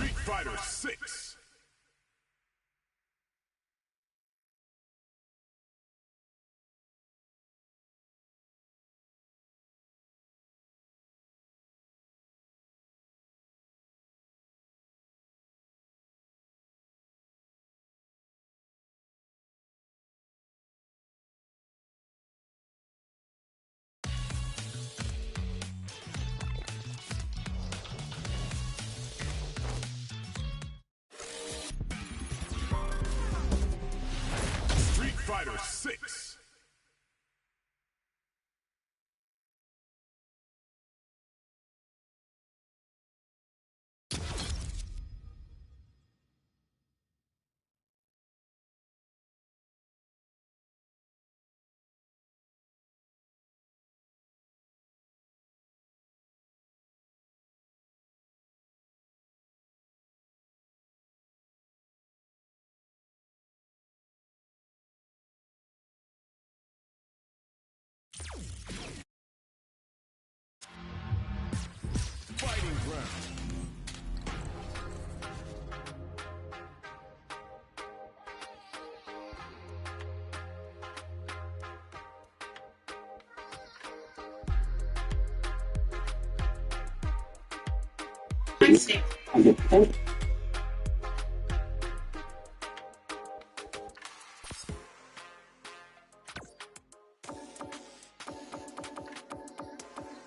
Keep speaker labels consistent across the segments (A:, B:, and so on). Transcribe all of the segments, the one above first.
A: Street Fighter 6. Street Fighter 6. Fighting ground.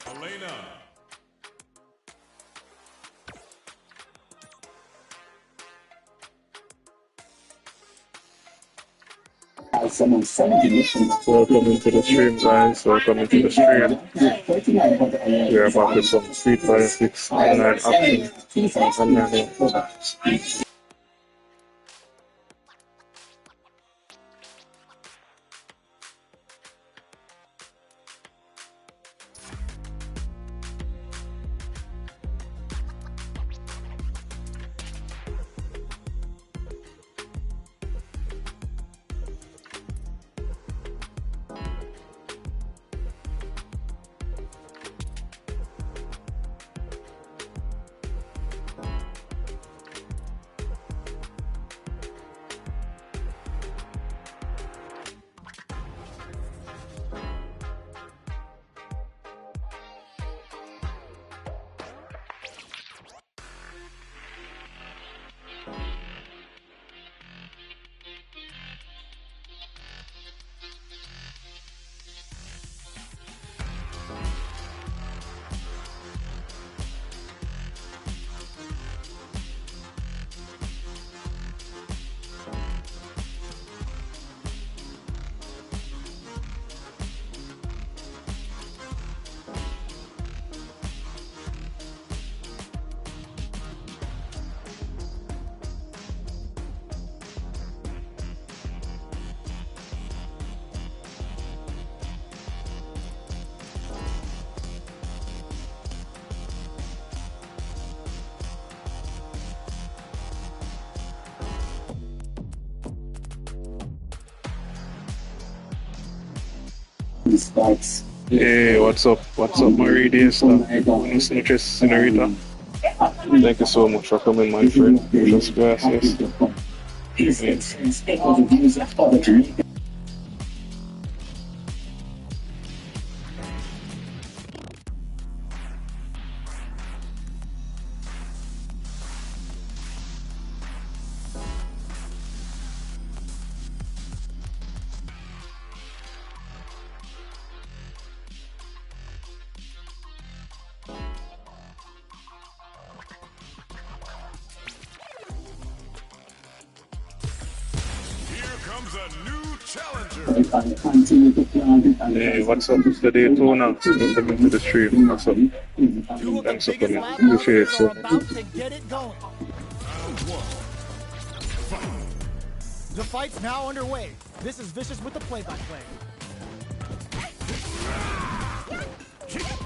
A: Elena.
B: Welcome into the stream, guys. Welcome into the stream. We are back with some Street Fighter 6 online action. Hey, what's up? What's up, my radius? Nice senorita. Thank you so much for coming, my friend. Muchas gracias.
A: Comes a new challenger.
B: Hey, what's up? It's the Daytona. Welcome into the stream. What's up? Thanks for coming. Appreciate it.
C: About to get it going. The fight's now underway. This is Vicious with the play-by-play.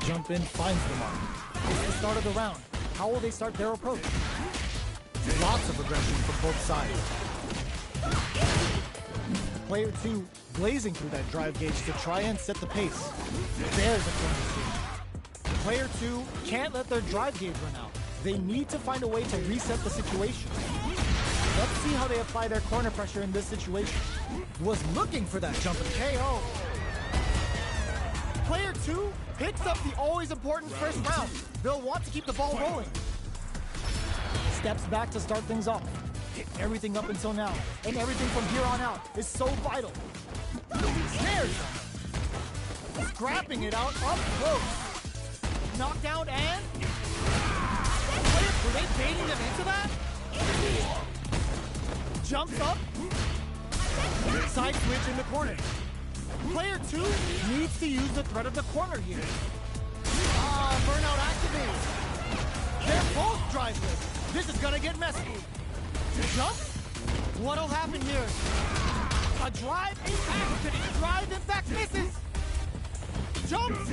C: Jump in, finds the mark. It's the start of the round. How will they start their approach? Lots of aggression from both sides. Player 2 blazing through that drive gauge to try and set the pace. There's a corner swing. Player 2 can't let their drive gauge run out, They need to find a way to reset the situation. Let's see how they apply their corner pressure in this situation. Was looking for that jump and KO. Player 2 picks up the always important first round. They'll want to keep the ball rolling. Steps back to start things off. Everything up until now, and everything from here on out is so vital. Snares them. Scrapping it out up close. Knockdown and... Were they baiting them into that? Jumps up. Side switch in the corner. Player 2 needs to use the threat of the corner here. Burnout activates. They're both driveless. This is gonna get messy. Jump? What'll happen here? A drive impact. Drive impact misses. Jumps.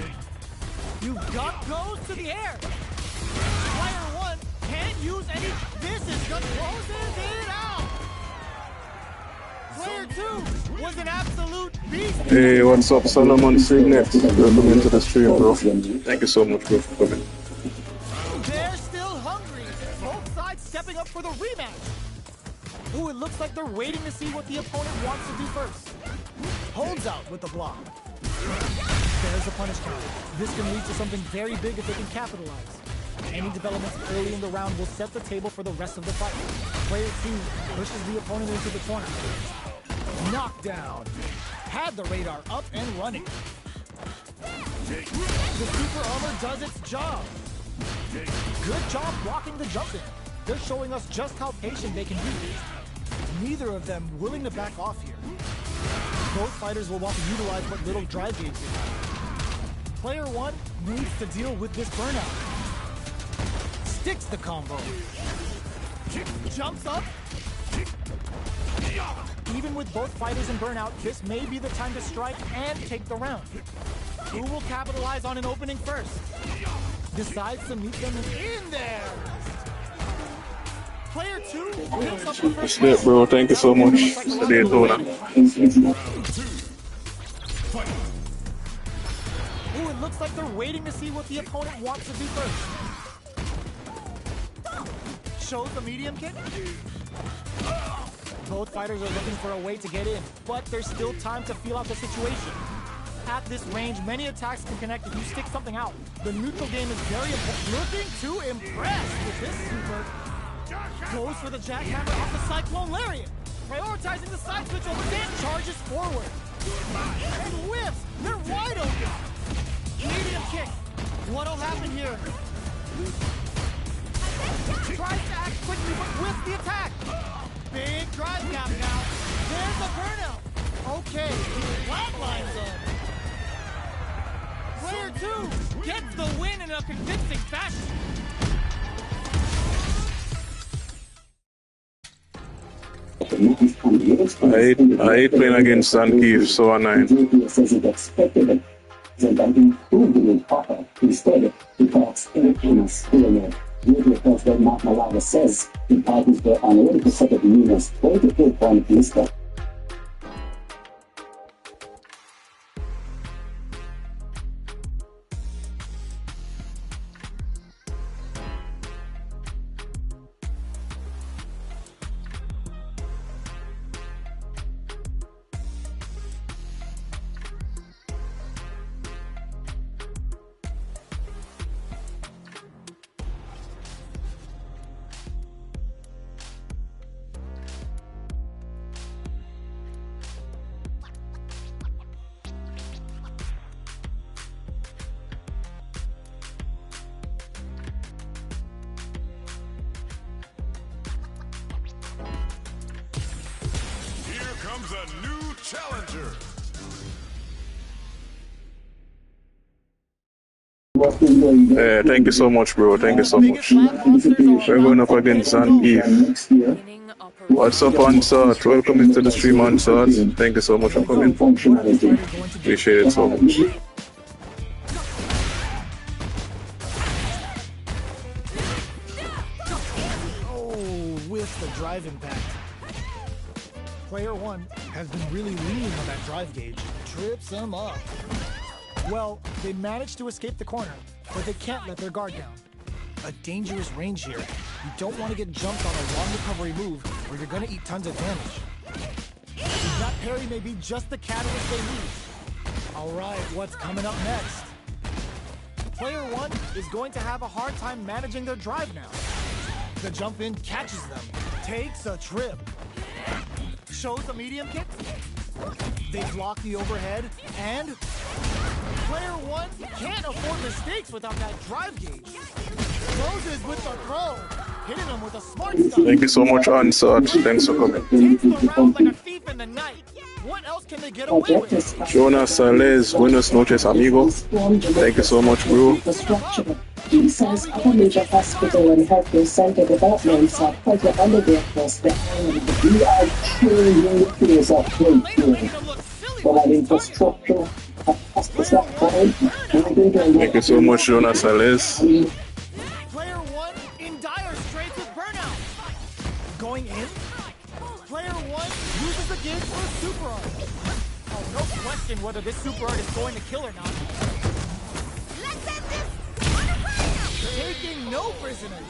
C: You got goes to the air. Player 1 can't use any. This is gonna closes it out. Player 2 was an absolute beast.
B: Hey, what's up, Solomon Signet? Welcome into the stream, bro. Thank you so much, bro, for coming.
C: They're still hungry. Both sides stepping up for the rematch. Ooh, it looks like they're waiting to see what the opponent wants to do first. Holds out with the block. There's a punish counter. This can lead to something very big if they can capitalize. Any developments early in the round will set the table for the rest of the fight. Player 2 pushes the opponent into the corner. Knockdown. Had the radar up and running. The super armor does its job. Good job blocking the jump in. They're showing us just how patient they can be. Neither of them willing to back off here. Both fighters will want to utilize what little drive gauge they have. Player 1 needs to deal with this burnout. Sticks the combo. Jumps up. Even with both fighters in burnout, this may be the time to strike and take the round. Who will capitalize on an opening first? Decides to meet them in there. Player 2 picks up the first
B: That's it, bro. Thank you so much. For the Daytona.
C: Ooh, it looks like they're waiting to see what the opponent wants to do first. Shows the medium kick. Both fighters are looking for a way to get in, but there's still time to feel out the situation. At this range, many attacks can connect if you stick something out. The neutral game is very important. Looking to impress with this super. Goes for the jackhammer off the Cyclone Lariat. Prioritizing the side switch over, then charges forward. And whiffs. They're wide open. Medium kick. What'll happen here? Tries to act quickly, but whiffs the attack. Big drive gap now. There's a burnout. Okay, flatlines up. Player 2 gets the win in a convincing fashion.
B: I hate playing against San Keith, so I'm 9.
D: Instead, he talks in penis. Usually, because what Mark Malaga says, the parties were unable to set up units 22 point list.
A: Comes a new challenger.
B: Thank you so much, bro. Thank you so much. We're going up against San Keith. What's up, Ansat? Welcome into the stream, Ansat. Thank you so much for coming. Appreciate it so much.
C: Oh, with the drive impact. Player 1 has been really leaning on that drive gauge. Trips him up. Well, they managed to escape the corner, but they can't let their guard down. a dangerous range here. You don't want to get jumped on a long recovery move, or you're going to eat tons of damage. That parry may be just the catalyst they need. Alright, what's coming up next? Player 1 is going to have a hard time managing their drive now. The jump in catches them, takes a trip, shows a medium kick. They block the overhead, and player 1 can't afford mistakes without that drive gauge. Closes with the throw, hitting him with a smart stop.
B: Thank you so much, Ansat. Thanks for coming.
C: Takes the round like a thief in the night. What else can they get away with?
B: Jonas Sales, buenos noches, amigo. Thank you so much, bro.
D: Says other major hospital and healthcare center developments are further underway across the island. We are truly players of great care. But our infrastructure,
B: Thank you so much, Jonas Sales.
C: Player 1 in dire straits with burnout. Going in, player 1 uses the gauge for a super art. Oh, no question whether this super art is going to kill or not. Taking no prisoners.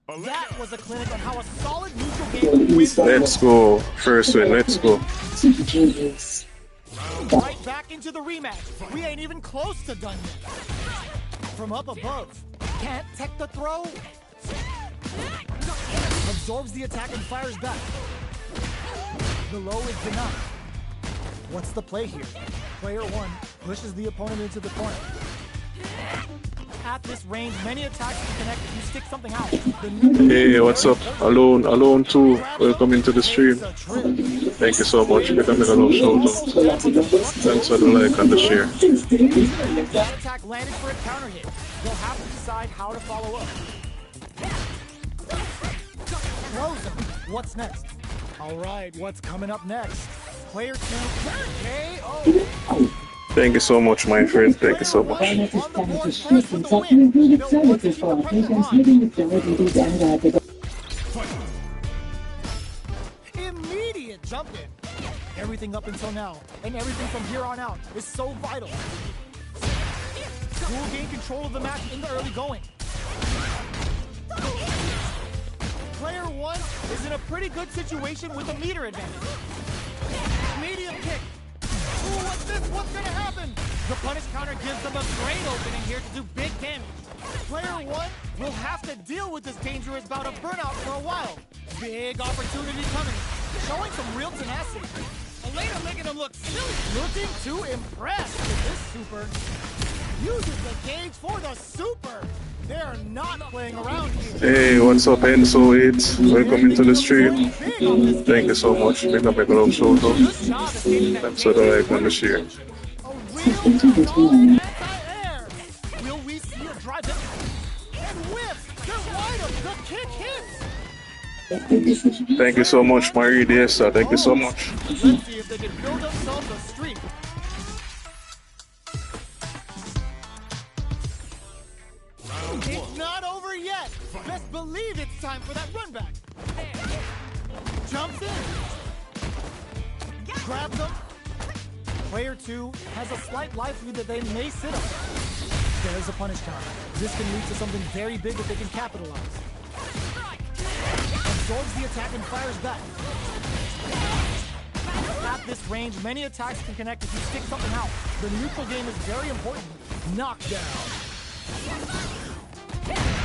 C: That was a clinic on how a solid neutral game wins.
B: Let's go. First win, let's go.
C: Right back into the rematch. We ain't even close to done yet. From up above. Can't tech the throw. Absorbs the attack and fires back. The low is denied. What's the play here? Player 1 pushes the opponent into the corner. At this range, many attacks can connect if you stick something out.
B: Hey, what's up? Alone 2. Welcome into the stream. Thank you so much. We're gonna make a little shout out. Thanks for the like and the share.
C: That attack landed for a counter hit. They'll have to decide how to follow up. Close him. What's next? Alright, what's coming up next? Player 2, KO.
B: Thank you so much, my friend. Thank you so much.
C: Immediate jump in. Everything up until now, and everything from here on out, is so vital. Who will gain control of the match in the early going? Player 1 is in a pretty good situation with a meter advantage. Medium kick. Ooh, what's this? What's gonna happen? The punish counter gives them a great opening here to do big damage. Player 1 will have to deal with this dangerous bout of burnout for a while. Big opportunity coming. Showing some real tenacity. Elena making him look silly. Looking to impress with this super. Uses the gauge for the super. They're not playing around here.
B: Hey, what's up, Enzo8? Welcome into the stream. Thank you so much. Make a little shout out. Thanks for the like and the share.
C: A real strong anti-air. Will we see a drive in? And whip. They're wide up. The kick hits.
B: Thank you so much, Marie Diesa. Thank you so much.
C: Let's see if they can build themselves a streak. It's not over yet. Best believe it's time for that run back. Jumps in. Grabs them. Player 2 has a slight life lead that they may sit on. There's a punish counter. This can lead to something very big if they can capitalize. Absorbs the attack and fires back. At this range, many attacks can connect if you stick something out. The neutral game is very important. Knockdown.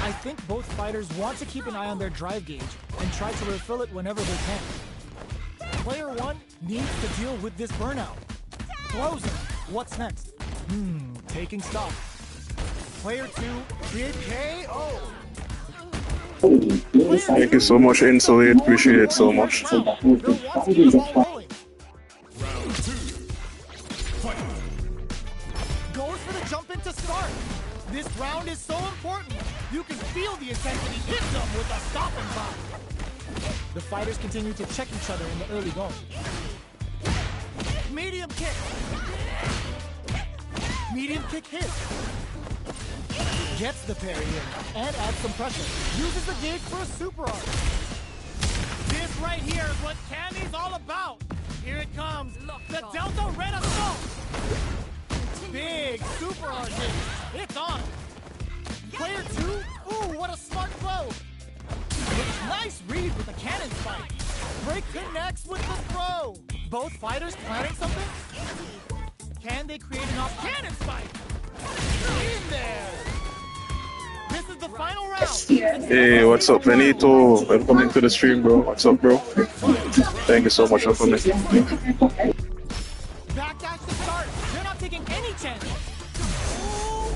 C: I think both fighters want to keep an eye on their drive gauge and try to refill it whenever they can. Player 1 needs to deal with this burnout. Close him. What's next? Taking stock. Player 2, big KO.
B: Thank you so much, Enzo8. Appreciate it so much.
C: There wants to be a ball rolling. Goes for the jump in to start. This round is so important. You can feel the intensity. Hit them with a stopping block. The fighters continue to check each other in the early going. Medium kick. Medium kick hit. Gets the parry in and adds some pressure. Uses the gauge for a super art. This right here is what Cammy's all about. Here it comes. The Delta Red Assault. big super arcade. It's on. Player 2, ooh, what a smart throw. Nice read with the cannon spike. Break connects with the throw. Both fighters planning something? Can they create an off-cannon spike? In there. This is the final round.
B: Hey, what's up, Benito? Welcome to the stream, bro. What's up, bro? Thank you so much for coming.
C: Backdash to start. They're not taking any chance. Ooh,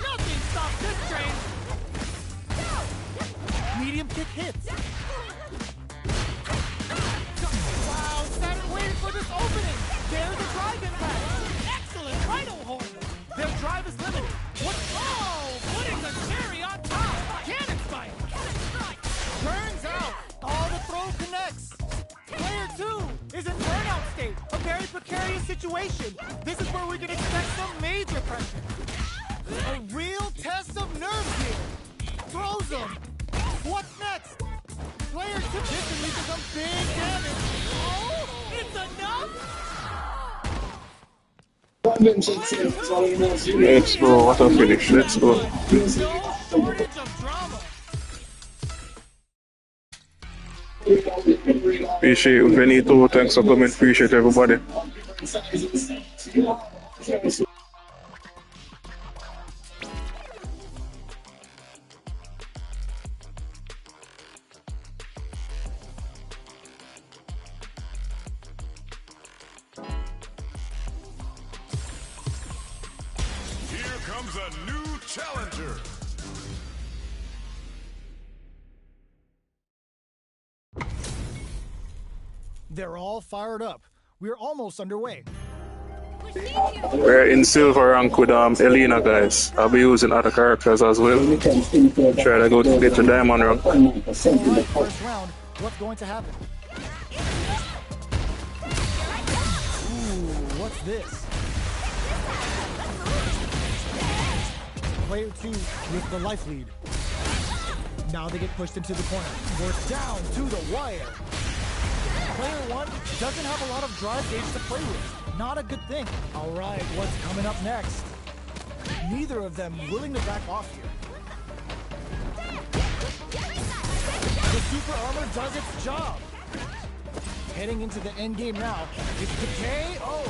C: nothing stops this train. Medium kick hits. Wow, Saturn waited for this opening. There's a drive impact. Excellent Rhino hold. Their drive is limited. What? Oh, putting the cherry on top. Cannon spike. Turns out, all the throw connects. Player 2 is in burnout state. A very precarious situation. This is where we can expect some major pressure. A real test of nerves here. Throws them. What's next? Player 2 this can lead to some big damage. Oh, it's enough?
B: Let's go. What a finish. Let's go.
C: No shortage of drama.
B: Appreciate Benito. Thanks for coming. Appreciate everybody.
A: Here comes a new challenger.
C: They're all fired up. We're almost underway.
B: We're in silver rank with Elena, guys. I'll be using other characters as well. Try to go to get to diamond rank.
C: First round, what's going to happen? Ooh, what's this? Player 2 with the life lead. Now they get pushed into the corner. We're down to the wire. Player 1 doesn't have a lot of drive gauge to play with. Not a good thing. All right, what's coming up next? Neither of them willing to back off here. The super armor does its job. Heading into the end game now. It's the KO.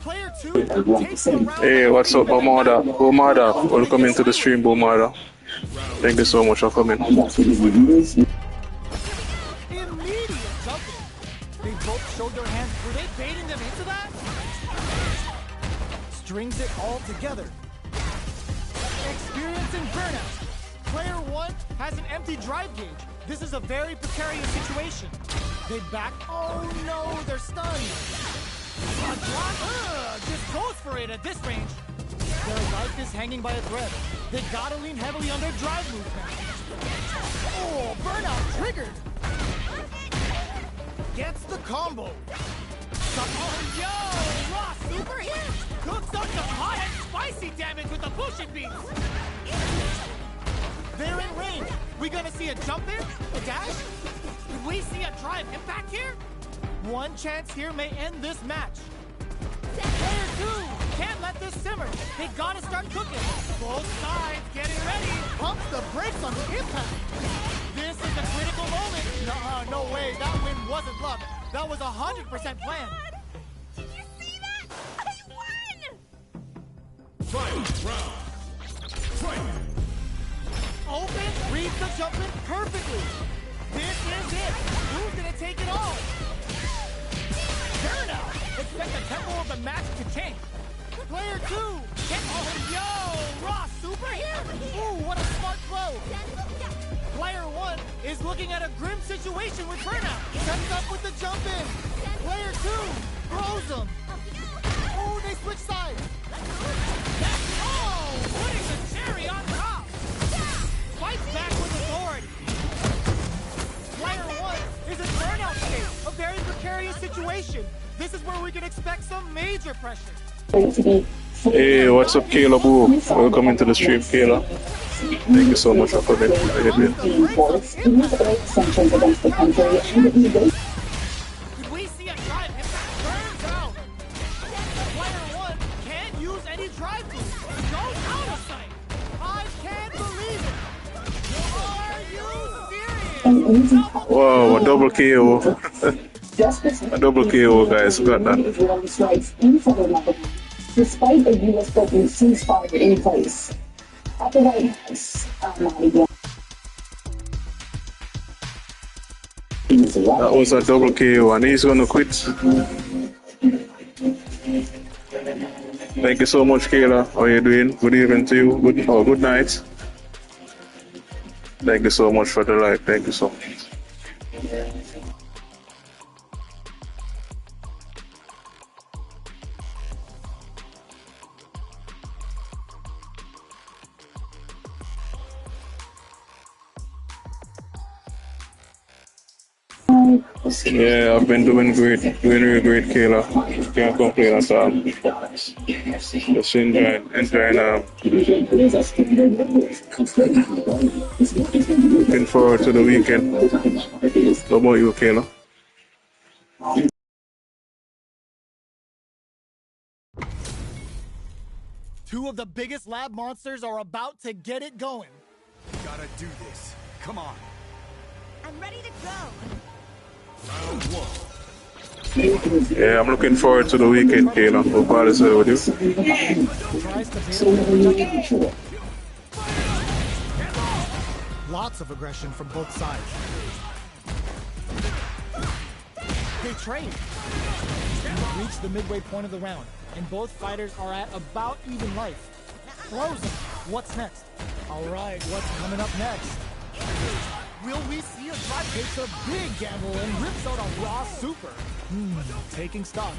C: Player 2 takes the round.
B: Hey, what's up, Bomada? Bomada, welcome into the stream, Bomada. Thank you so much for coming.
C: Immediate jumping. They both showed their hands. Were they baiting them into that? Strings it all together. Experiencing burnout. Player 1 has an empty drive gauge. This is a very precarious situation. They back. Oh no, they're stunned. A drop. Just goes for it at this range. Their life is hanging by a thread. They gotta lean heavily on their drive movement. Oh, burnout triggered. Gets the combo. Oh, yo! Raw super hit! Cooks up some hot and spicy damage with the pushing beats! They're in range. We gonna see a jump in? A dash? Could we see a drive impact here? One chance here may end this match. Player 2 can't let this simmer. They gotta start cooking. Both sides getting ready. Pumps the brakes on the impact. This is a critical moment. No way. That win wasn't luck. That was 100% planned.
E: Did you see that? I won!
A: Fight round. Fight.
C: Open, reads the jump in perfectly. This is it. Who's gonna take it all? Burnout. Expect the tempo of the match to change. Player 2. Oh, yo! Raw super here. Ooh, what a smart throw. Player 1 is looking at a grim situation with burnout. Sets up with the jump in. Player 2 throws him. Oh, they switch sides. Oh, putting the cherry on top. Fights back with authority. Player 1 is in burnout state. A very precarious situation. This is where we can expect some major pressure.
B: Hey, what's up, Kayla Boo? Welcome into the stream, Kayla. Thank you so much for coming.
C: Could we see a drive impact? Burns out. Player
D: easy power.
B: Wow, a double KO.
D: Justice
B: A double KO, guys. Got that.
D: is one of the strikes in Philadelphia, despite a U.S. Open ceasefire in place. At the White House,
B: That was a double KO, and he's gonna quit. Thank you so much, Kayla. How are you doing? Good evening to you. Good night. Thank you so much for the live. Thank you so much. Yeah, I've been doing great, doing really great, Kayla. Can't complain at all. Just enjoying. Looking forward to the weekend. How about you, Kayla?
C: Two of the biggest lab monsters are about to get it going.
A: Gotta do this. Come on.
E: I'm ready to go.
A: Round one.
B: Yeah, I'm looking forward to the weekend, Kayla. Hope all is well with you.
C: Tries to bait him. Lots of aggression from both sides. They trade. We've reached the midway point of the round, and both fighters are at about even life. Throws him. What's next? All right, what's coming up next? Will we see a drive? Takes a big gamble and rips out a raw super. Taking stock.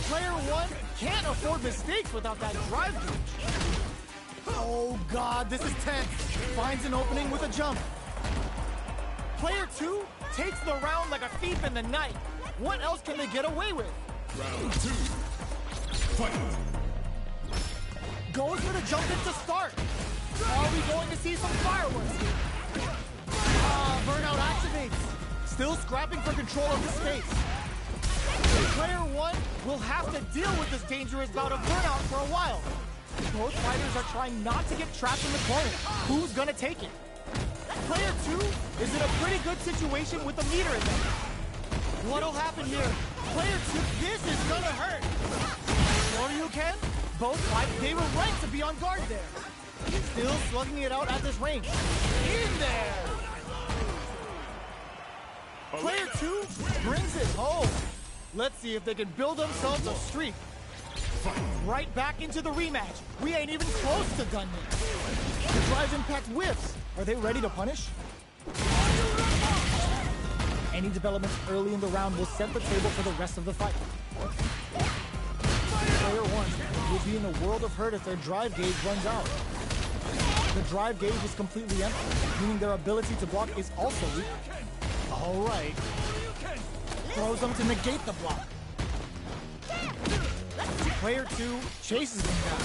C: Player one can't afford mistakes without that drive gauge. Oh God, this is tense. Finds an opening with a jump. Player two takes the round like a thief in the night. What else can they get away with?
A: Round two. Fight.
C: Goes for the jump in to start. Are we going to see some fireworks here? Burnout activates. Still scrapping for control of the space. Player one will have to deal with this dangerous bout of burnout for a while. Both fighters are trying not to get trapped in the corner. Who's gonna take it? Player two is in a pretty good situation with the meter in them. What'll happen here? Player two, this is gonna hurt. Sure you can? Both fighters, they were right to be on guard there. Still slugging it out at this range. In there! Player two brings it home. Let's see if they can build themselves a streak. Right back into the rematch. We ain't even close to done yet. The drive impact whiffs. Are they ready to punish? Any developments early in the round will set the table for the rest of the fight. Player one will be in a world of hurt if their drive gauge runs out. The drive gauge is completely empty, meaning their ability to block is also weak. All right. Throws them to negate the block. Player two chases them down.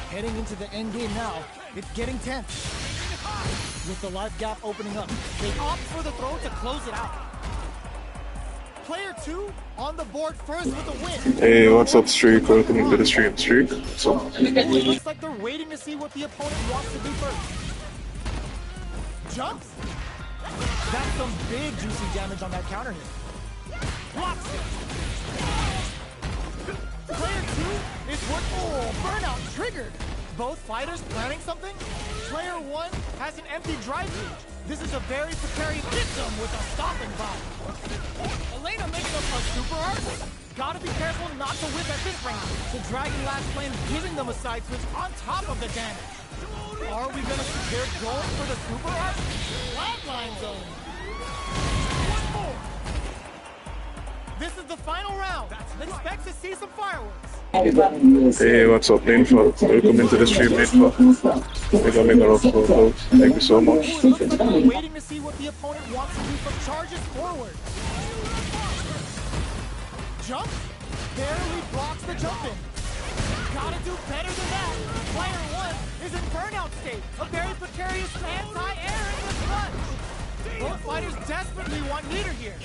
C: Heading into the end game now, it's getting tense. With the life gap opening up, they opt for the throw to close it out. Player two on the board first with a win.
B: Hey, what's up, Streak? Welcome to the stream, Streak. So,
C: It looks like they're waiting to see what the opponent wants to do first. Jumps? That's some big juicy damage on that counter hit. Blocks it. Player two is what? Oh, burnout triggered. Both fighters planning something? Player one has an empty drive gauge. This is a very precarious victim with a stopping body. Elena making up a super art. Gotta be careful not to whip at this range. The Dragon Last Flame giving them a side switch on top of the damage. Are we gonna see they're going for the super art? Flatline zone. One more. This is the final round. Expect to see some fireworks.
B: hey, what's up, Ninfa? Welcome into the stream, Ninfa. We're gonna make a lot of photos. Thank you so much.
C: Waiting to see what the opponent wants to do from charges forward. Jump? Barely blocks the jump in. Gotta do better than that. Player one is in burnout state. A very precarious anti-air in this punch. Both fighters desperately want meter here.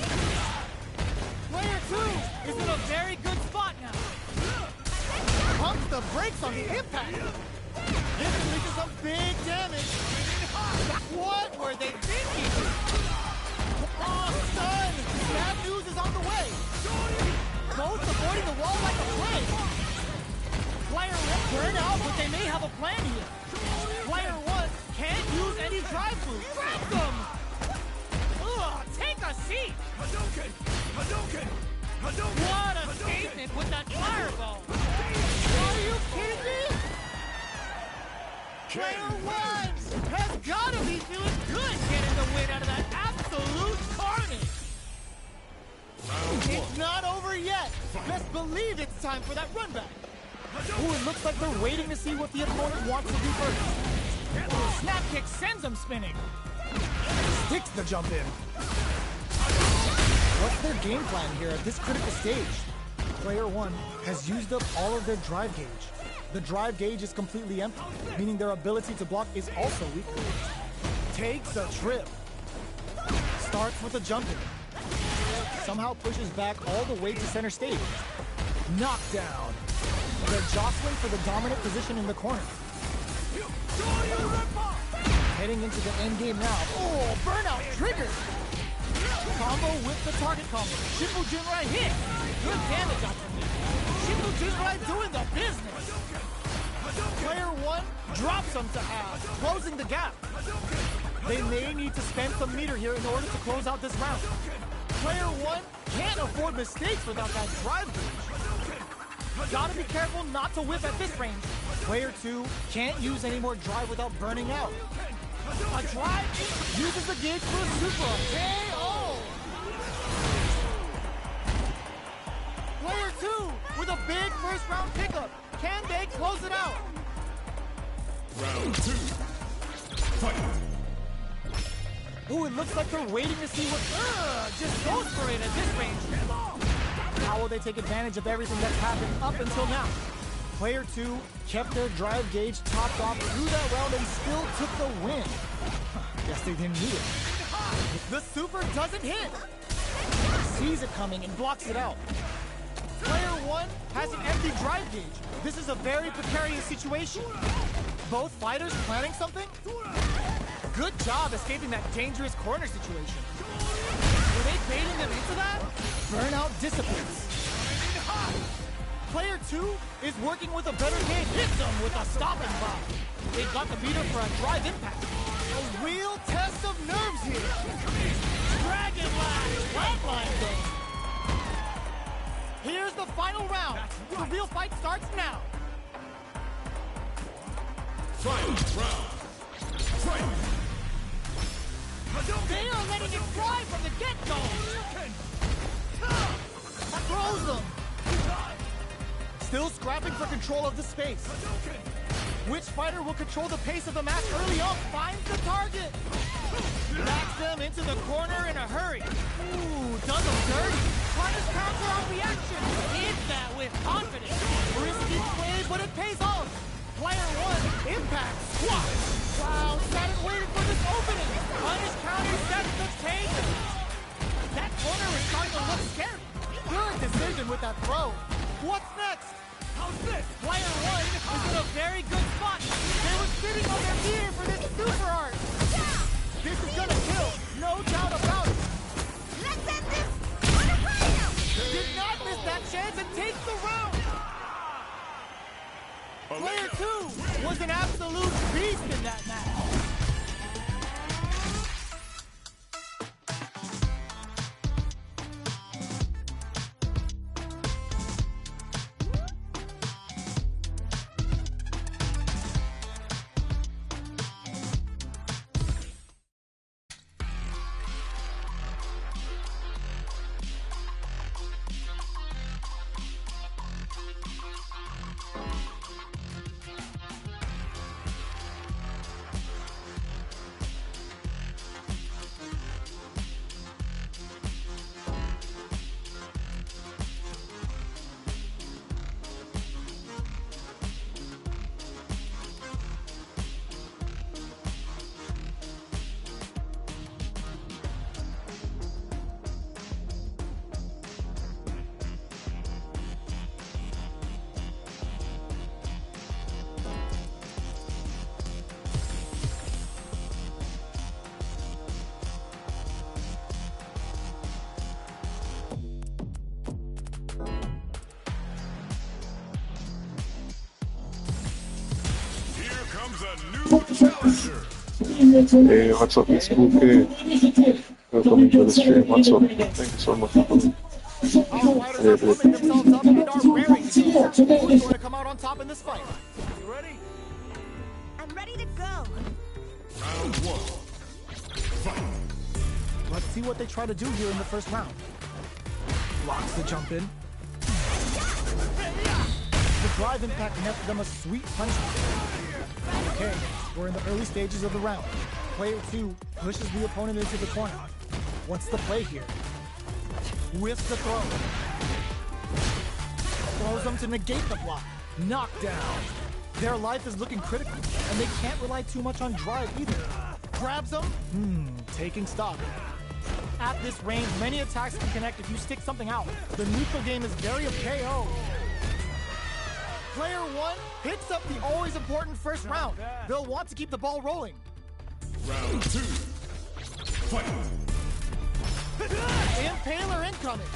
C: Player two is in a very good spot now. Pumps the brakes on the impact. This leads to some big damage. What were both avoiding the wall like a plague. Player 1 burn out, but they may have a plan here. Player 1 can't use any drive moves. Grab them! Ugh, take a seat!
A: Hadouken! Hadouken! Hadouken!
C: What a statement with that fireball! Are you kidding me? Player 1 has got to be feeling good getting the win out of that absolute carnage! It's not over yet! Best believe it's time for that run back! Ooh, it looks like they're waiting to see what the opponent wants to do first. Ooh, snap kick sends them spinning. Sticks the jump in. What's their game plan here at this critical stage? Player 1 has used up all of their drive gauge. The drive gauge is completely empty, meaning their ability to block is also weak. Takes a trip. Starts with a jump in. Somehow pushes back all the way to center stage. Knockdown. They're jostling for the dominant position in the corner. Heading into the end game now. Oh, burnout triggered. Combo with the target combo. Shimbu Jinrai hit. Good damage out from there. Shimbu Jinrai doing the business. Player 1 drops him to half, closing the gap. They may need to spend some meter here in order to close out this round. Player 1 can't afford mistakes without that drive gauge. Gotta be careful not to whip at this range. Player 2 can't use any more drive without burning out. A drive uses the gauge for a super KO! Player 2 with a big first round pickup. Can they close it out?
A: Round 2. Fight!
C: Ooh, it looks like they're waiting to see what... just goes for it at this range. How will they take advantage of everything that's happened up until now? Player 2 kept their drive gauge topped off through that round and still took the win. Guess they didn't need it. The super doesn't hit. Sees it coming and blocks it out. Player 1 has an empty drive gauge. This is a very precarious situation. Both fighters planning something? Good job escaping that dangerous corner situation. Were they baiting them into that? Burnout dissipates. Player 2 is working with a better game. Hits them with a stopping block. They got the beater for a drive impact. A real test of nerves here. Dragon Blast flatline game. Here's the final round. The real fight starts now.
A: Final round. Fight!
C: They are letting it fly from the get-go. Throws them. Still scrapping for control of the space. Which fighter will control the pace of the match early on? Finds the target. Backs them into the corner in a hurry. Ooh, does them dirty. Punish counter on reaction. Hits that with confidence. Risky play, but it pays off. Player 1, impact, squat. Wow, sat and waited for this opening. Punish counter sets the table. That corner is starting to look scary. Good decision with that throw. What's next? How's this? Player 1 is in a very good spot. They were sitting on their gear for this super art. This is gonna kill, no doubt about it.
E: Let's end this on a high note.
C: Did not miss that chance and takes the round. Player 2 was an absolute beast in that match.
A: comes a new challenger.
B: Hey, what's up, Miss Bouquet? Welcome to the stream. What's up? Thank you so much for coming.
C: Our fighters are pumping themselves up and are raring to go. Who's going to come out on top in this fight?
A: You ready?
E: I'm ready to go.
A: Round one. Fight.
C: Let's see what they try to do here in the first round. Blocks the jump in. The drive impact nets them a sweet punishment. Okay, we're in the early stages of the round. Player 2 pushes the opponent into the corner. What's the play here? Whiffs the throw. Throws them to negate the block. Knockdown. Their life is looking critical, and they can't rely too much on drive either. Grabs them. Taking stock. At this range, many attacks can connect if you stick something out. The neutral game is very of KO. Player 1 picks up the always important first round. They'll want to keep the ball rolling.
A: Round two. Fight.
C: Impaler incoming.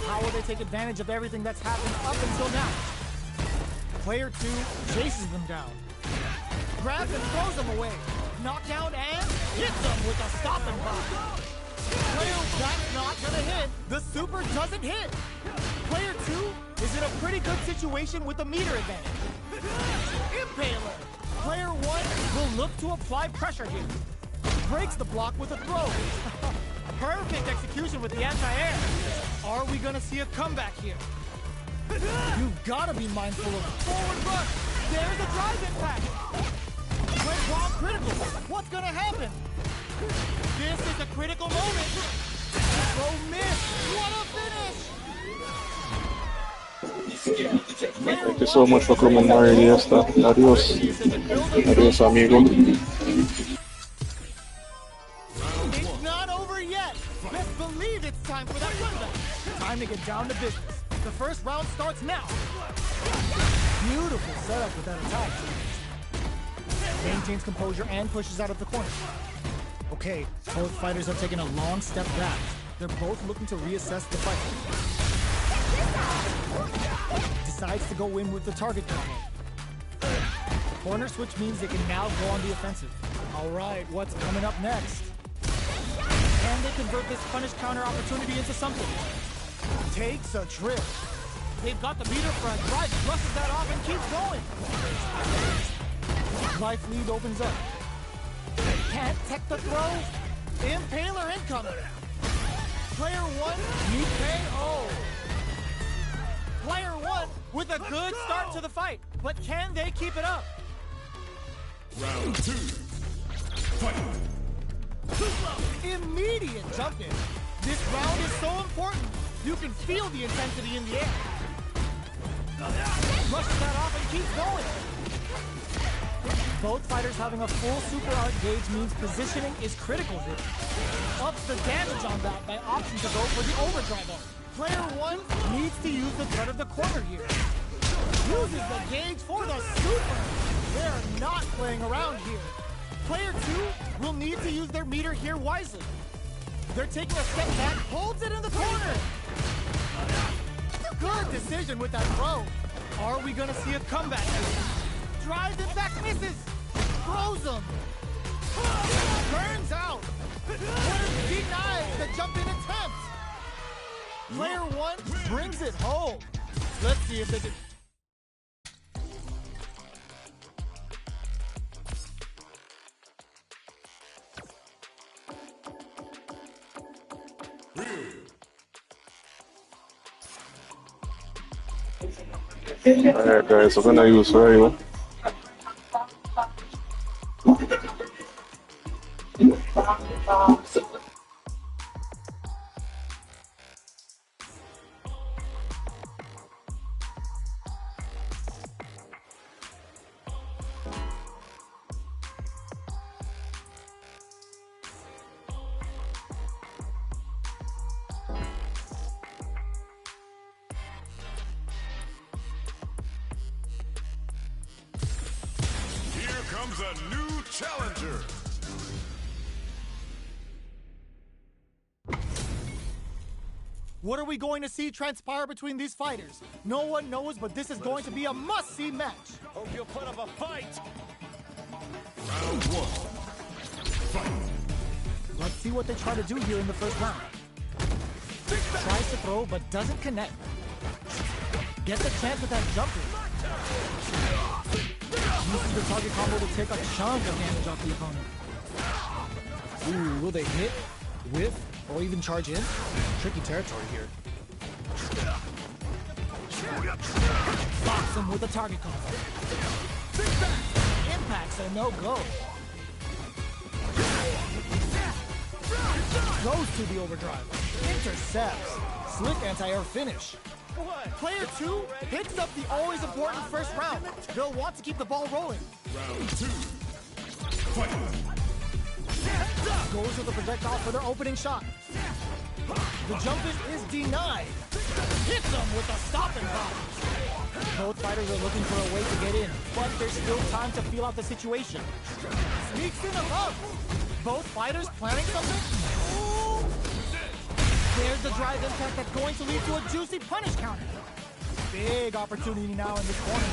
C: How will they take advantage of everything that's happened up until now? Player 2 chases them down. Grabs and throws them away. Knockdown and hits them with a stop and block. Player, that's not gonna hit. The super doesn't hit. Player 2 is in a pretty good situation with a meter advantage. Impaler. Player 1 will look to apply pressure here. Breaks the block with a throw. Perfect execution with the anti-air. Are we gonna see a comeback here? You've gotta be mindful of forward rush. There's a drive impact. Quick bomb critical. What's gonna happen? This is a critical moment. Throw miss. What a finish.
B: Thank you so much for coming, Mariesta. Adios. Adios, amigo.
C: It's not over yet. Best believe it's time for that comeback. Time to get down to business. The first round starts now. Beautiful setup with that attack. Maintains composure and pushes out of the corner. Okay, both fighters have taken a long step back. They're both looking to reassess the fight. Decides to go in with the target combo. Corner switch means they can now go on the offensive. All right, what's coming up next? Can they convert this punish counter opportunity into something? Takes a trip. They've got the meter for a drive, flushes that off and keeps going. Life lead opens up. Can't tech the throw. Impaler incoming. Player 1 needs KO. Player 1 with a good start to the fight, but can they keep it up?
A: Round two. Fight.
C: Immediate jump in. This round is so important. You can feel the intensity in the air. Rushes that off and keeps going. Both fighters having a full super art gauge means positioning is critical here. Ups the damage on that by opting to go for the overdrive art. Player 1 needs to use the threat of the corner here. Uses the gauge for the super. They're not playing around here. Player 2 will need to use their meter here wisely. They're taking a step back, holds it in the corner. Good decision with that throw. Are we gonna see a comeback here? Drives it back, misses. Throws him. Burns out. Denies the jump in attempt. Player 1 brings it home. Let's see if they can.
B: Alright guys, we're gonna use Ryu.
A: Here comes a new challenger.
C: What are we going to see transpire between these fighters? No one knows, but this is going to be a must-see match.
A: Hope you'll put up a fight. Round one. Fight.
C: Let's see what they try to do here in the first round. Tries to throw, but doesn't connect. Gets a chance with that jumper. Uses the target combo to take a chunk of damage off the opponent. Ooh, will they hit, whiff, or even charge in? Tricky territory here. Box him with a target combo. Impact's a no-go. Goes to the overdrive. Intercepts. Slick anti-air finish. Player 2 picks up the always important first round. They'll want to keep the ball rolling.
A: Round 2. Fight.
C: Goes with the projectile for their opening shot. The jump in is denied. Hits them with a stopping block. Both fighters are looking for a way to get in, but there's still time to feel out the situation. Sneaks in above. Both fighters planning something? Ooh. There's the drive impact that's going to lead to a juicy punish counter. Big opportunity now in this corner.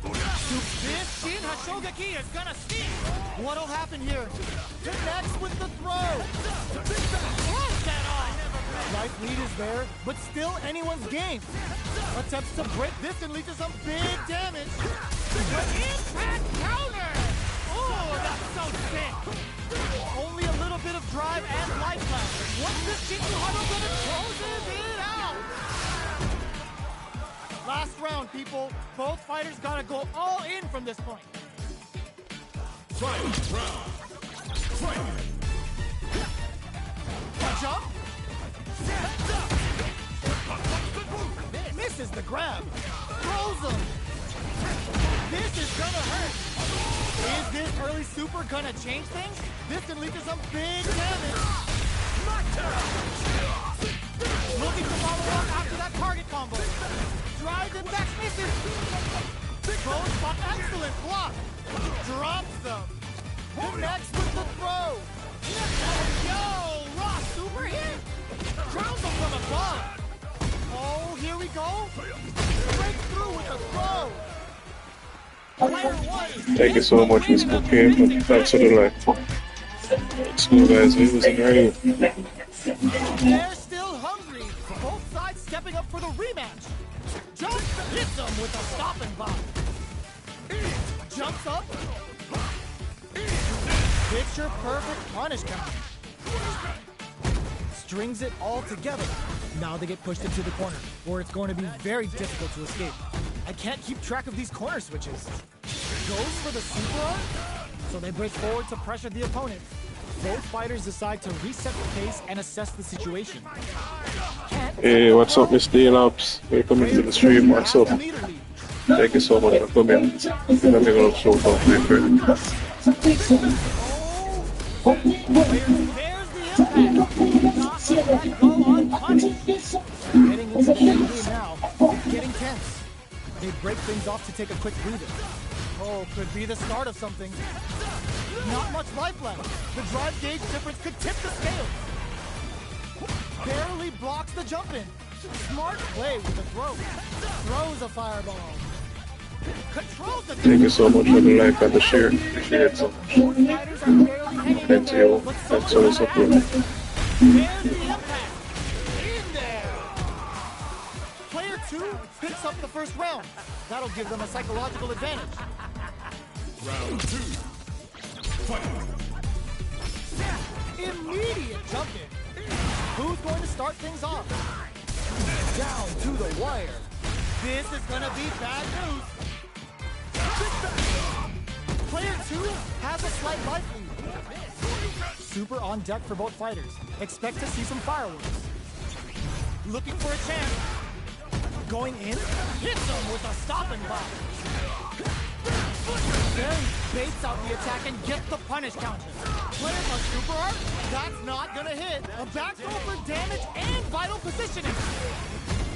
C: This Shin Hashogaki is gonna sting. What'll happen here? Connects with the throw. Throws that off. Life lead is there, but still anyone's game. Attempts to break this and lead to some big damage. But impact counter. Oh, that's so sick. Only a little bit of drive and life left. What's this Shinju Hado gonna closes it out? Last round, people. Both fighters gotta go all in from this point.
A: Fight round. Fight.
C: A jump. Misses the grab. Throws him. This is gonna hurt. Is this early super gonna change things? This can lead to some big damage. Looking to follow up after that target combo. Drives and back misses. Both spot excellent block. Drops them. Connects with the throw. Yo, raw super hit. Drowns them from above. Oh, here we go. Breaks through with the throw.
B: Thank you so much, Miss Bouquet, but thanks for the like. School guys, it was in radio.
C: They're still hungry. Both sides stepping up for the rematch. Jump hits them with a stopping block. Jumps up. Picture perfect punish counter. Strings it all together. Now they get pushed into the corner, where it's going to be very difficult to escape. I can't keep track of these corner switches. Goes for the super arm, so they break forward to pressure the opponent. Both fighters decide to reset the pace and assess the situation.
B: Hey, what's up, Miss D-Labs? Welcome into the stream. What's up? Thank you so much for coming. It's a big old show for my friend.
C: There's the impact. Not let go unpunished. Getting into the end game now. Getting tense. They break things off to take a quick breather. Oh, could be the start of something. Not much life left. The drive gauge difference could tip the scales. Barely blocks the jump in. Smart play with the throw. Throws a fireball. Controls the
B: Thank you so much for the like and the share. Appreciate it so much.
C: Fighters are barely hanging in
B: Thanks,
C: there,
B: yo.
C: but
B: Thanks
C: so
B: for the
C: are
B: support.
C: There's the impact. In there. Player 2 picks up the first round. That'll give them a psychological advantage.
A: Round 2. Fight.
C: Immediate jump in. Who's going to start things off? Down to the wire. This is gonna be bad news. Player 2 has a slight life lead. Super on deck for both fighters. Expect to see some fireworks. Looking for a chance. Going in, hits him with a stopping block. Then baits out the attack and gets the punish counter. Playing a super art, that's not gonna hit. A back throw for damage and vital positioning.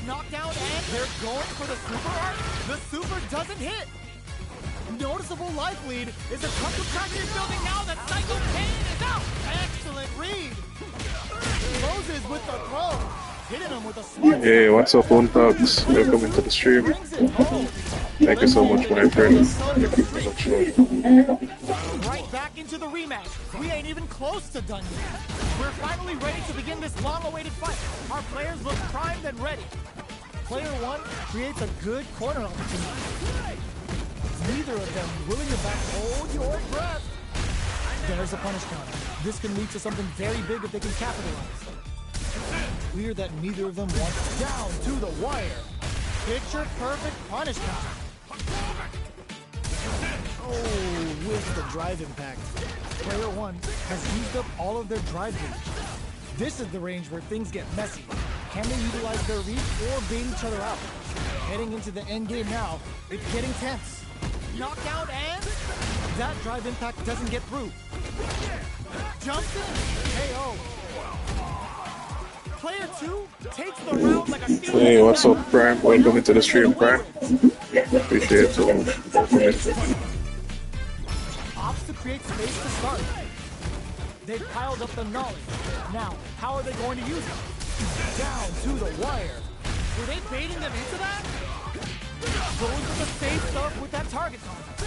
C: Knockdown and they're going for the super art. The super doesn't hit. Noticeable life lead is a tough contraction building now that Psycho Pain is out. Excellent read. Closes with the throw. hitting him with a smart
B: Hey, what's up, Untags? Welcome to the stream.
C: brings it home.
B: Thank you so much, my friend.
C: Right back into the rematch. We ain't even close to done yet. We're finally ready to begin this long-awaited fight. Our players look primed and ready. Player one creates a good corner opportunity. Neither of them willing to back. Hold your breath. There's a punish counter. This can lead to something very big if they can capitalize. Clear that neither of them wants down to the wire. Picture perfect punish counter. Oh, with the drive impact. Player one has used up all of their drive range. This is the range where things get messy. Can they utilize their reach or bait each other out? Heading into the end game now, it's getting tense. Knockout and that drive impact doesn't get through. Jumps in, KO. Player two takes the round like a
B: Hey, what's up, Prime? Welcome to the stream, Prime. Appreciate it.
C: Opts to create space to start. They've piled up the knowledge. Now, how are they going to use it? Down to the wire. Were they baiting them into that? Goes with the safe stuff with that target contact.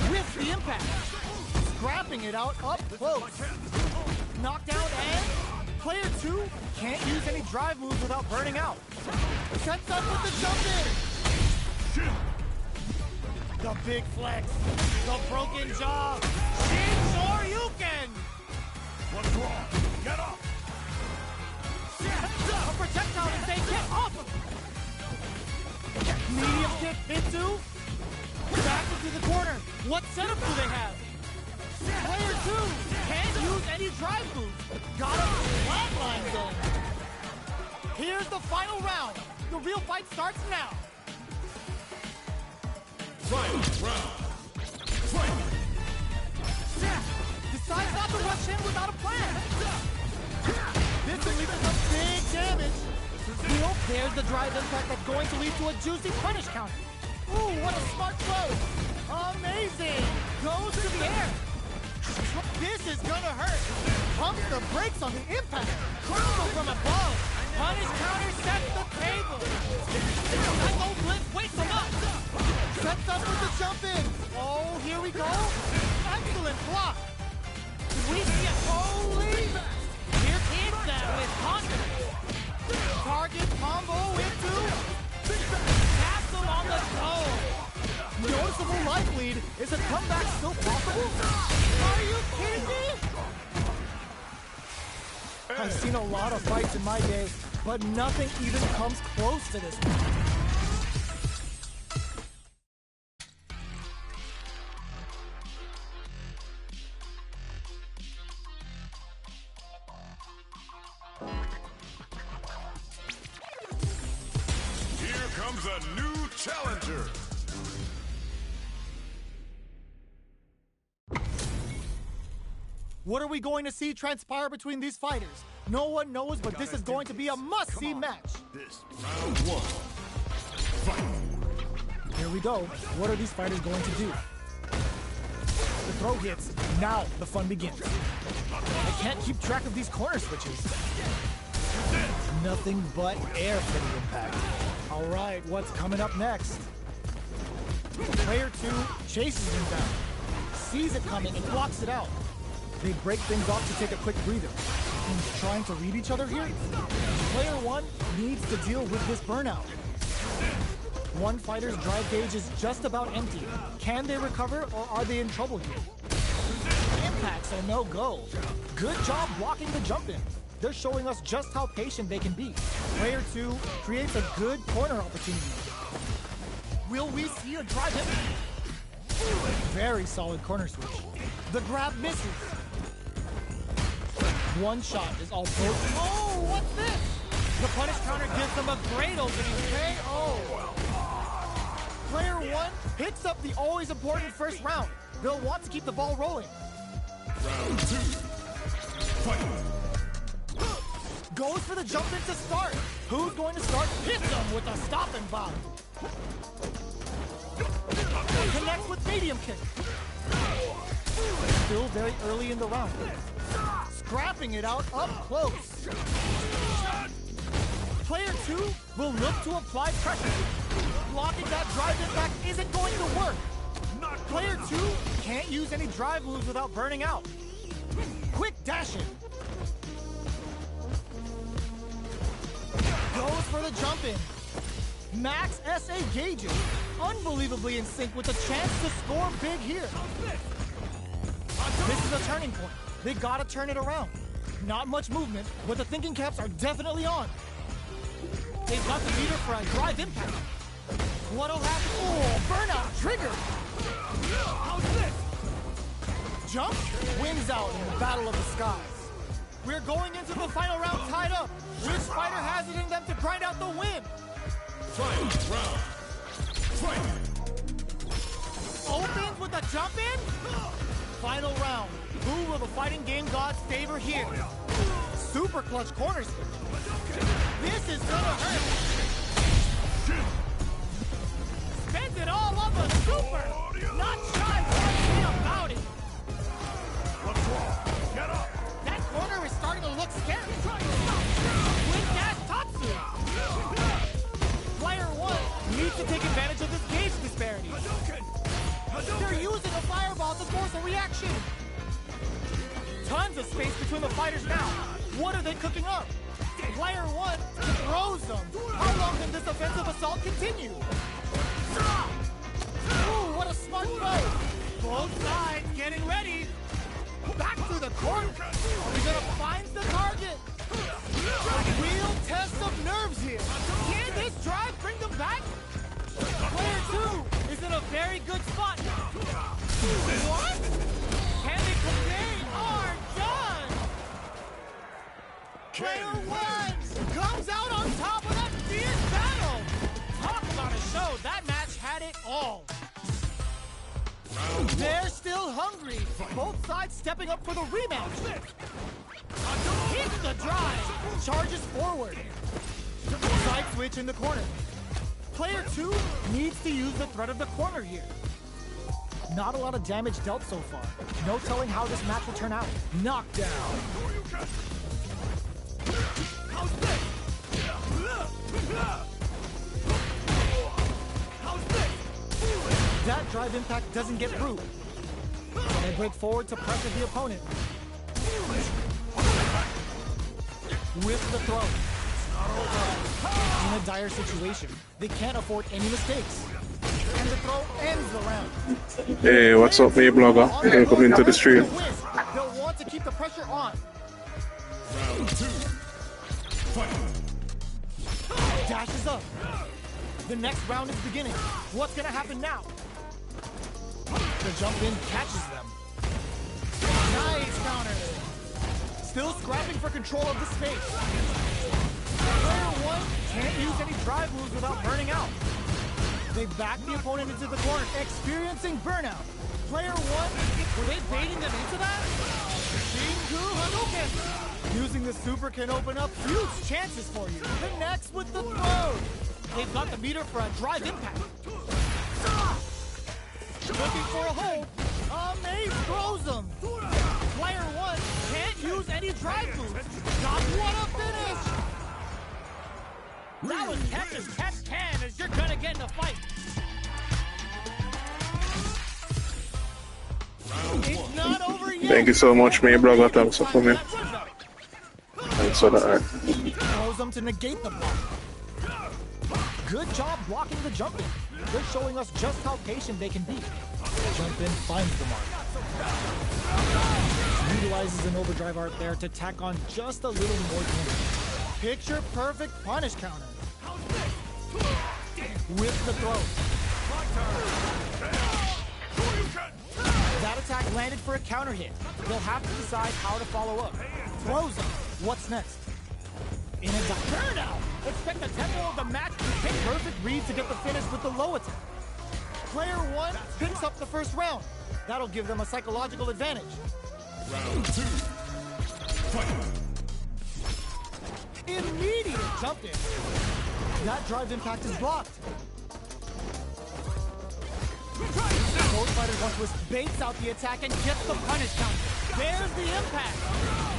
C: With the impact. Scrapping it out up close. Knockdown and player two can't use any drive moves without burning out. Sets up with the jump in. The big flex. The broken jaw. Shoryuken.
A: What's wrong? Get up!
C: A projectile to say get off of him. Medium kick into. Back into the corner. What setup do they have? Player two can't use any drive moves. Got a flatline zone. Here's the final round. The real fight starts now.
A: Final round. Fight!
C: Decides not to rush in without a plan. This will lead to some big damage. Wheel, there's the drive impact that's going to lead to a juicy punish counter. Ooh, what a smart throw. Amazing. Goes to the air. This is gonna hurt. Pumps the brakes on the impact. Crumble from above. Punish counter sets the table. Psycho Blitz wakes him up. Sets up with the jump in. Oh, here we go. Excellent block. We see it. Holy. Here is that with confidence. Target combo into. Pass him on the toe. Noticeable life lead. Is a comeback still possible? Are you kidding me? I've seen a lot of fights in my day, but nothing even comes close to this one.
A: Here comes a new challenger.
C: What are we going to see transpire between these fighters? No one knows, but this is going to be a must-see match.
A: This round one. Fight!
C: Here we go. What are these fighters going to do? The throw hits. Now the fun begins. I can't keep track of these corner switches. Nothing but air for the impact. All right, what's coming up next? Player two chases him down, sees it coming and blocks it out. They break things off to take a quick breather. Trying to read each other here? Player one needs to deal with this burnout. One fighter's drive gauge is just about empty. Can they recover or are they in trouble here? Impacts are no go. Good job blocking the jump in. They're showing us just how patient they can be. Player two creates a good corner opportunity. Will we see a drive hit? Very solid corner switch. The grab misses. One shot is all broken. Oh, what's this? The punish counter gives them a great opening KO. Player one picks up the always important first round. They'll want to keep the ball rolling.
A: Round two. Fight!
C: Goes for the jump in to start. Who's going to start? Hits him with a stop and bomb. Connects with medium kick. Still very early in the round. Scrapping it out up close. Player 2 will look to apply pressure. Blocking that drive impact isn't going to work. Player 2 can't use any drive moves without burning out. Quick dash in. Goes for the jump in. Max SA gauges. Unbelievably in sync with the chance to score big here. This is a turning point. They gotta turn it around. Not much movement, but the thinking caps are definitely on. They've got the meter for a drive impact. What'll happen? Oh, burnout trigger. How's this? Jump wins out in the battle of the skies. We're going into the final round tied up. Which fighter has it in them to grind out the win?
A: Final round. Fight.
C: Opens with a jump in. Final round. Who will the fighting game gods favor here? Super clutch corners. This is gonna hurt. Spends it all on the super. Not shy one bit about it.
A: What's wrong? Get up.
C: That corner is starting to look scary. Quick dash Tatsu. Player 1 needs to take advantage of this gauge disparity. They're using a fireball to force a reaction. Tons of space between the fighters now. What are they cooking up? Player 1 throws them. How long can this offensive assault continue? Ooh, what a smart throw. Both sides getting ready. Back through the corner. Are we gonna find the target? A real test of nerves here. Can this drive bring them back? Player 2 is in a very good spot. What? Can they come? They are done. Player 1 comes out on top of that fierce battle. Talk about a show. That match had it all. They're still hungry. Both sides stepping up for the rematch. Hits the drive. Charges forward. Side switch in the corner. Player 2 needs to use the threat of the corner here. Not a lot of damage dealt so far. No telling how this match will turn out. Knockdown.
A: How's this? How's this?
C: That drive impact doesn't get through. They break forward to pressure the opponent. With the throw. In a dire situation, they can't afford any mistakes. And the throw ends the round.
B: Hey, what's up, me blogger? Welcome into the stream.
C: They'll want to keep the pressure on.
A: Round 2. Fight.
C: Dashes up. The next round is beginning. What's gonna happen now? The jump in catches them. Nice counter. Still scrapping for control of the space. Player 1 can't use any drive moves without burning out. They back the opponent into the corner, experiencing burnout. Player 1, were they baiting them into that? Shinku Hadouken. Using the super can open up huge chances for you. Connects with the throw. They've got the meter for a drive impact. Looking for a hold. Maze throws them. Player 1 can't use any drive moves. Got what a finish. That was catch as catch can as you're gonna get in a fight. It's not over yet.
B: Thank you so much, me blogger. Thanks for coming. Thanks for that.
C: Throws them to negate the block. Good job blocking the jump in. They're showing us just how patient they can be. Jump in finds the mark. Utilizes an overdrive art there to tack on just a little more damage. Picture perfect punish counter. With the throw. That attack landed for a counter hit. They'll have to decide how to follow up. Throws him. What's next? In a burnout. Expect the tempo of the match to hit perfect read to get the finish with the low attack. Player 1 picks up the first round. That'll give them a psychological advantage.
A: Round 2. Fight.
C: Immediate jump in. That drive impact is blocked. Both fighters want to baits out the attack and gets the punish count. There's the impact.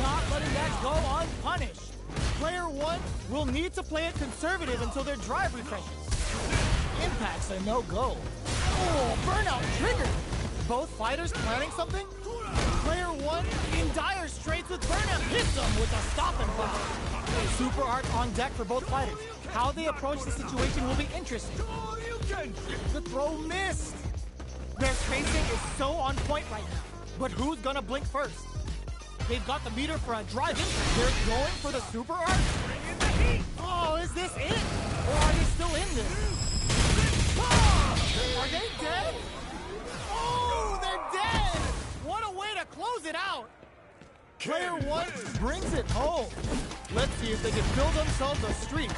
C: Not letting that go unpunished. Player 1 will need to play it conservative until their drive refreshes. Impacts a no-go. Oh, burnout triggered! Both fighters planning something? Player 1 in dire straits with burnout hits them with a stop and pop. Super art on deck for both fighters. How they approach the situation will be interesting. The throw missed! Their spacing is so on point right now. But who's gonna blink first? They've got the meter for a drive in. They're going for the super art? Oh, is this it? Or are they still in this? Oh, are they dead? Oh, they're dead! What a way to close it out! Player 1 brings it home. Let's see if they can build themselves a streak.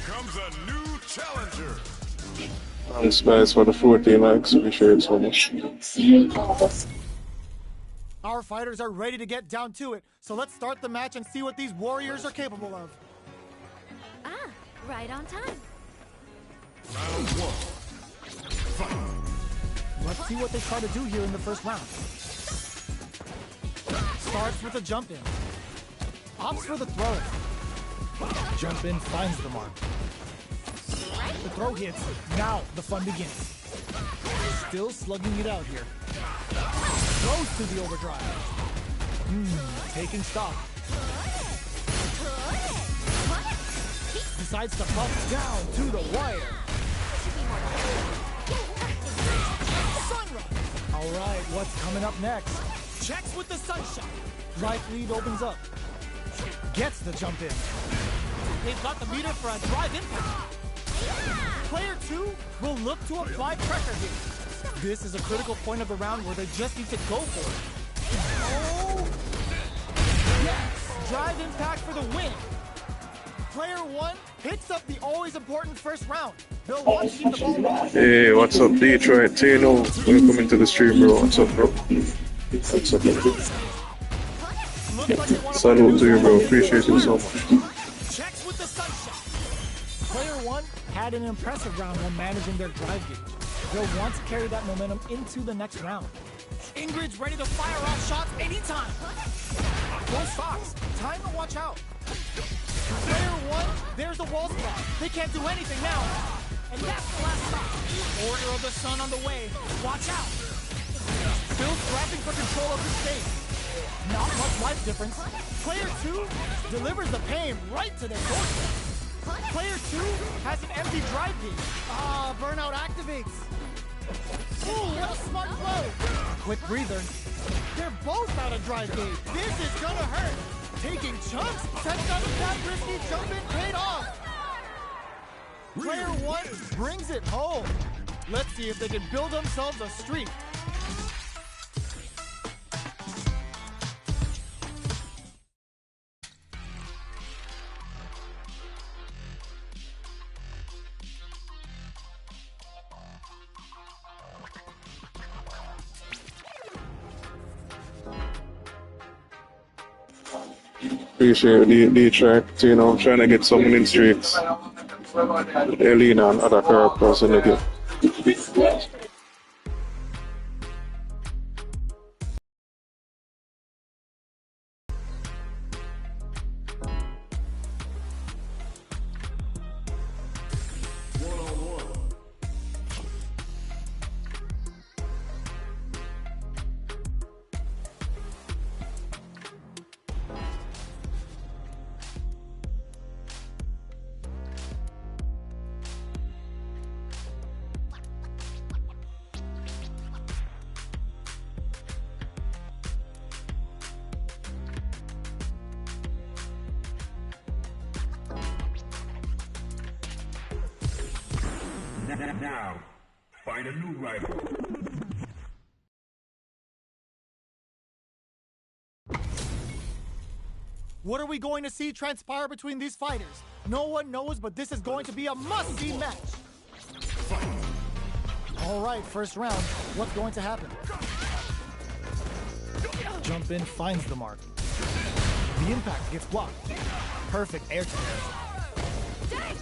A: Comes a new challenger.
B: Thanks guys for the 14 likes, appreciate it so much.
C: Our fighters are ready to get down to it, so let's start the match and see what these warriors are capable of.
E: Ah, right on time.
A: Round 1. Fight.
C: Let's see what they try to do here in the first round. Starts with a jump in. Opts for the throw. Jump in finds the mark. The throw hits. Now the fun begins. Still slugging it out here. Goes to the overdrive. Taking stock. Decides to bump down to the wire. Sunrise. All right, what's coming up next? Checks with the sunshot. Right lead opens up. Gets the jump in. They've got the meter for a drive impact. Player 2 will look to apply pressure here. This is a critical point of the round where they just need to go for it. Oh! Yes! Drive impact for the win. Player 1 picks up the always important first round. They'll want to keep the ball rolling.
B: Hey, what's up Detroit? Tino, welcome into the stream bro. What's up bro? What's up bro? Salute to you bro, appreciate you so much.
C: Checks with the sunshot. Player 1 had an impressive round when managing their drive gauge. They'll want to carry that momentum into the next round. Ingrid's ready to fire off shots anytime. Those stocks, time to watch out. Player 1, there's the wall spot. They can't do anything now. And that's the last stop. Order of the Sun on the way. Watch out. Still scrapping for control of the stage. Not much life difference. Player 2 delivers the pain right to their doorstep. Player 2 has an empty drive gauge. Ah, burnout activates. Ooh, what a smart blow. Quick breather. They're both out of drive gauge. This is gonna hurt. Taking chunks, sets up that risky jump in, paid off. Player 1 brings it home. Let's see if they can build themselves a streak.
B: Appreciate the track, you know, I'm trying to get some winning streaks. Elena and other characters in the game.
A: Now, find a new rival.
C: What are we going to see transpire between these fighters? No one knows, but this is going to be a must-see match. All right, first round. What's going to happen? Jump in, finds the mark. The impact gets blocked. Perfect air to air.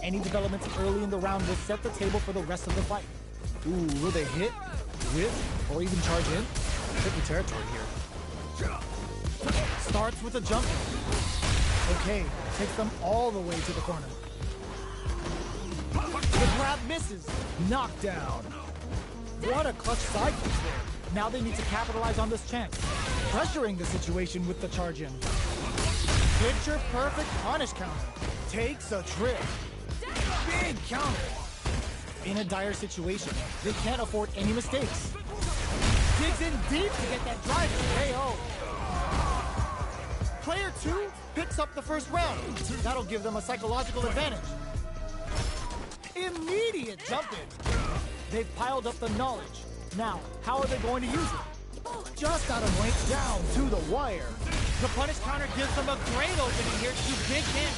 C: Any developments early in the round will set the table for the rest of the fight. Ooh, will they hit, whip, or even charge in? Tricky territory here. Starts with a jump. Okay, takes them all the way to the corner. The grab misses. Knockdown. What a clutch side kick there. Now they need to capitalize on this chance. Pressuring the situation with the charge in. Picture perfect punish counter. Takes a trip. Big counter. In a dire situation, they can't afford any mistakes. Digs in deep to get that drive KO. Player 2 picks up the first round. That'll give them a psychological advantage. Immediate jump in. They've piled up the knowledge. Now, how are they going to use it? Just out of range, down to the wire. The punish counter gives them a great opening here to dig in.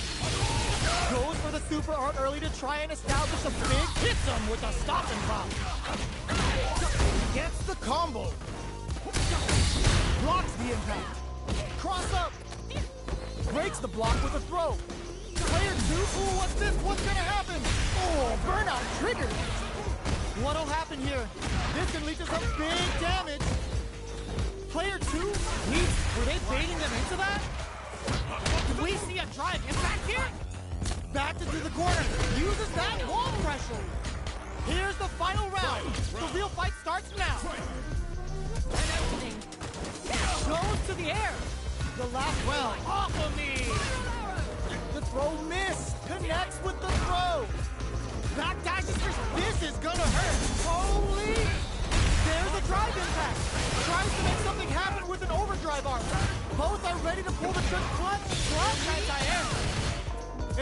C: Goes for the super art early to try and establish a big hits them with a stop and pop. Gets the combo. Blocks the impact. Cross up. Breaks the block with a throw. Player 2, ooh, what's this? What's gonna happen? Oh, burnout triggered. What'll happen here? This can lead to some big damage. Player 2, were they baiting them into that? Do we see a drive impact here? Back into the corner. Uses that wall pressure. Here's the final round. The real fight starts now. Goes to the air. The last round. Off of me. The throw missed. Connects with the throw. Backdashes for this is gonna hurt. Holy! There's a drive impact. Tries to make something happen with an overdrive arm. Both are ready to pull the trick clutch. Clutch anti-air.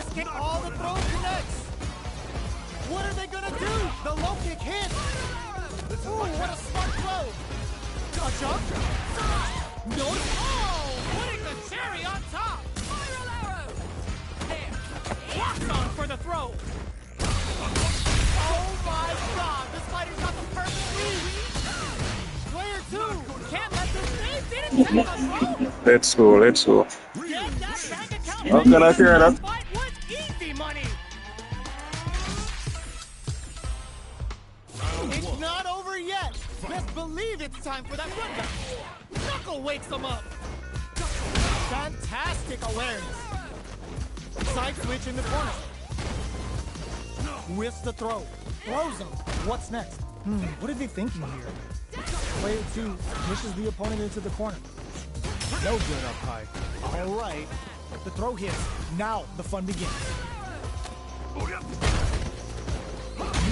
C: Escape all the throw connects. What are they gonna do? The low kick hits. Ooh, what a smart throw. A jump. No. Oh, putting the cherry on top. Spiral arrow. There. Locked on for the throw. Oh my God, this fighter's got the perfect read. Player 2 can't let this thing didn't take the throw.
B: Let's go, let's go.
C: Get that bank account.
B: How can I hear that?
C: Fight was easy money. It's not over yet. Best believe it's time for that rundown. Knuckle wakes them up. Fantastic awareness. Side switch in the corner. Whiffs the throw. Throws him. What's next? What are they thinking here? Player 2 pushes the opponent into the corner. No good up high. All right. The throw hits. Now the fun begins.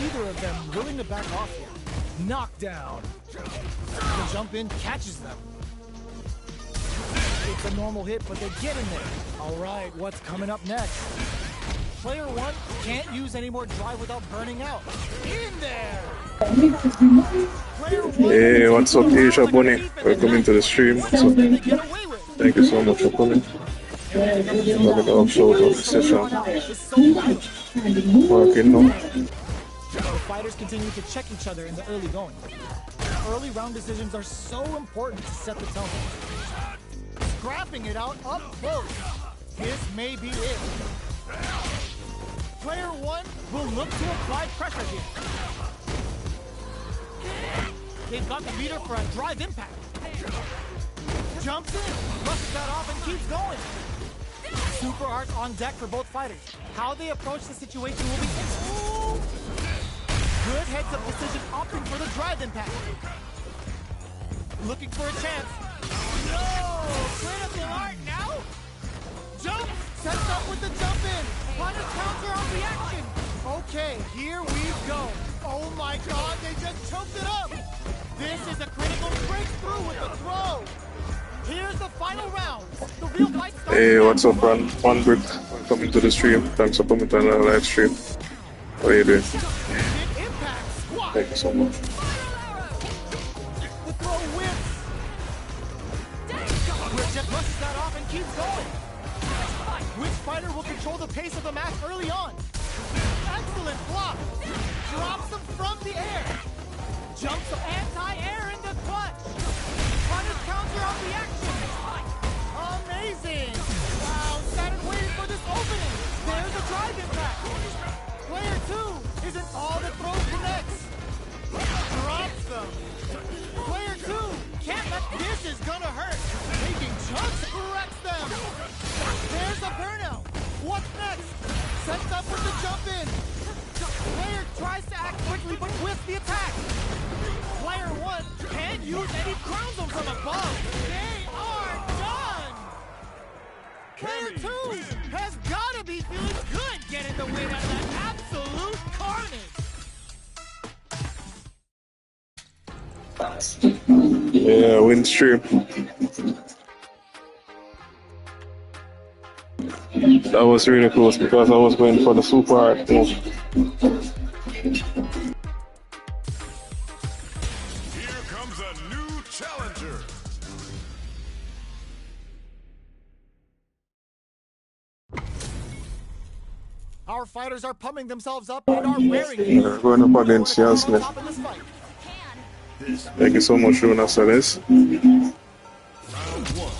C: Neither of them willing to back off here. Knockdown. The jump in catches them. It's a normal hit, but they get in there. All right, what's coming up next? Player 1 can't use any more drive without burning out. In there! Player 1
B: Hey, what's up, Asia Bunny? Welcome into the stream. So, thank you so much for coming. Having an shout out session. Working now.
C: The fighters continue to check each other in the early going. Early round decisions are so important to set the tone. Scrapping it out up close. This may be it. Player 1 will look to apply pressure here. They've got the meter for a drive impact. Jumps in, brushes that off and keeps going. Super art on deck for both fighters. How they approach the situation will be interesting. Good heads-up decision opting for the drive impact. Looking for a chance. No! Critical art now? Jump! Sets up with the jump in. Punish counter on reaction. Okay, here we go. Oh my God, they just choked it up. This is a critical breakthrough with the throw. Here's the final round. The real fight starts.
B: Hey, what's up, man? One brick. Coming to the stream. Thanks for coming to the live stream. How are you doing? Thank you so much.
C: The throw whips. Jet brushes that off and keeps going. Which fighter will control the pace of the match early on? Excellent block. Drops them from the air. Jumps anti-air into clutch. Punish counter on the action. Amazing. Wow, Saturn waiting for this opening. There's a drive impact. Player 2 isn't all the throw connects. Drops them. Player 2 can't let this is gonna hurt. Taking chunks wrecks them. There's a burnout. What's next? Sets up with the jump in. Player tries to act quickly but whiffs the attack. Player 1 can't use any crown zone from above. They are done. Player 2 has gotta be feeling good getting the win out of that absolute carnage.
B: Yeah, win stream. That was really close because I was going for the super hard move.
A: Here comes a new challenger.
C: Our fighters are pumping themselves up and are wearing
B: We're going up against Yasmin. Thank you so much, Luna Salis.
A: Round 1.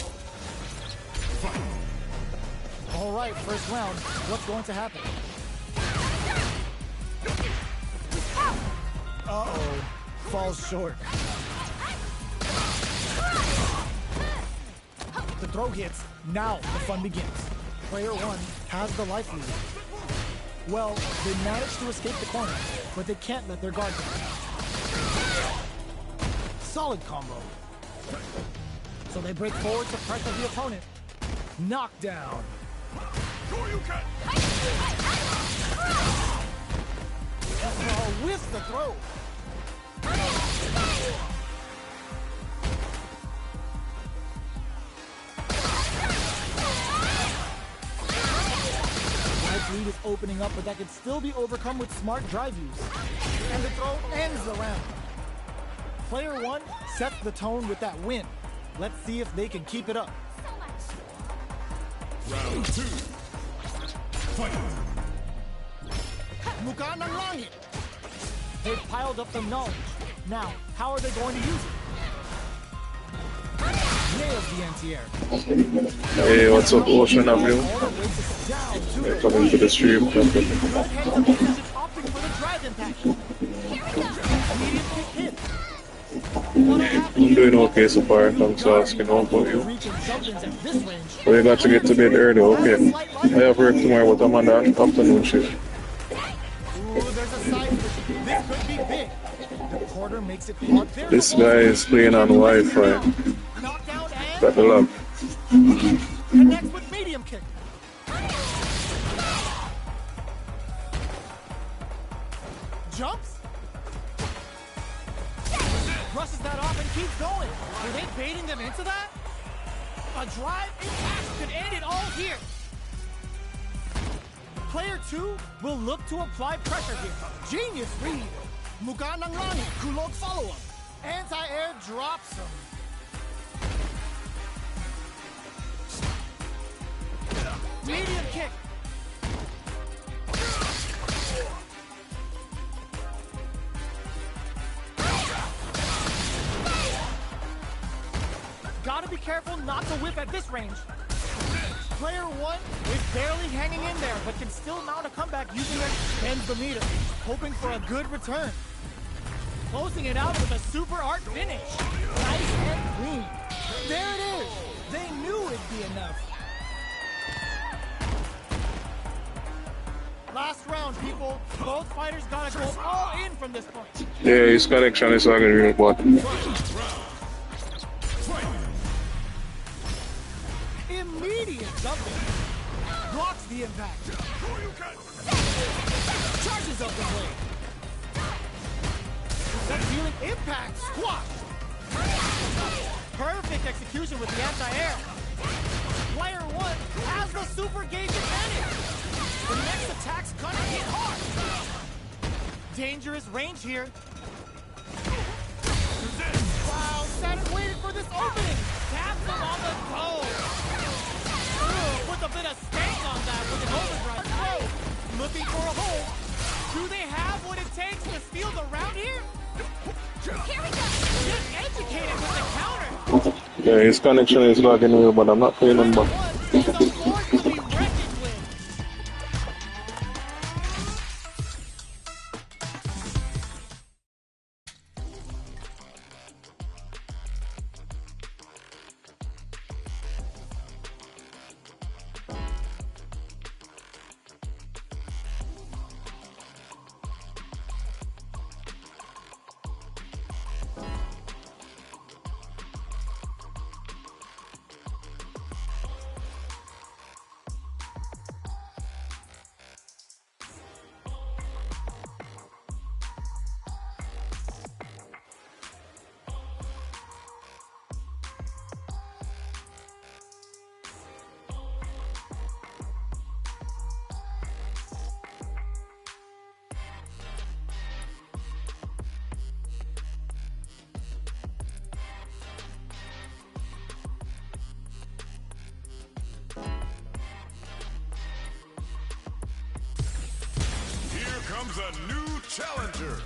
C: All right, first round. What's going to happen? Uh-oh. Falls short. The throw hits. Now the fun begins. Player 1 has the life lead. Well, they managed to escape the corner, but they can't let their guard down. Solid combo. So they break forward to pressure the opponent. Knockdown. Oh, whiffs the throw. Life lead is opening up, but that can still be overcome with smart drive use. And the throw ends the round. Player 1 sets the tone with that win. Let's see if they can keep it up.
A: Round 2. Fight.
C: Mukha ng langit. They've piled up the knowledge. Now, how are they going to use it? Nails the anti-air.
B: Hey, what's up, Ocean Avenue? They're coming to the stream.
C: Opting for the drive impact. Medium kick hit.
B: I'm doing okay so far. Thanks for asking. How about you? Well, you got to get to bed early, okay. I have work tomorrow, but I'm on the afternoon shift.
C: Ooh, there's a side switch. This could be big. The quarter makes it hard.
B: This guy is playing on Wi-Fi.
C: Knockdown and
B: Got the love.
C: connects with medium kick. Jumps. Brushes that off and keeps going. Are they baiting them into that? A drive impact could end it all here. Player 2 will look to apply pressure here. Genius read. Mukha ng langit, kulog follow-up. Anti-air drops him. Medium kick. Gotta be careful not to whip at this range. Player 1 is barely hanging in there, but can still mount a comeback using it bends the meter, hoping for a good return. Closing it out with a super art finish. Nice and clean. There it is. They knew it'd be enough. Last round, people. Both fighters gotta go all in from this point.
B: Yeah, his connection is not real bad.
C: Immediate dumping. Blocks the impact. Charges up the blade. That's dealing impact. Squash. Perfect execution with the anti-air. Player 1 has the super gauge advantage. The next attack's gonna hit hard. Dangerous range here. Wow, Saturn waited for this opening. Taps him on the toe. With a bit of stank on that with an overdrive throw. Looking for a hole. educated with the counter.
B: Yeah, his connection is lagging me, but I'm not playing him back.
C: One is a force to be reckoned with.
A: Here comes a new challenger.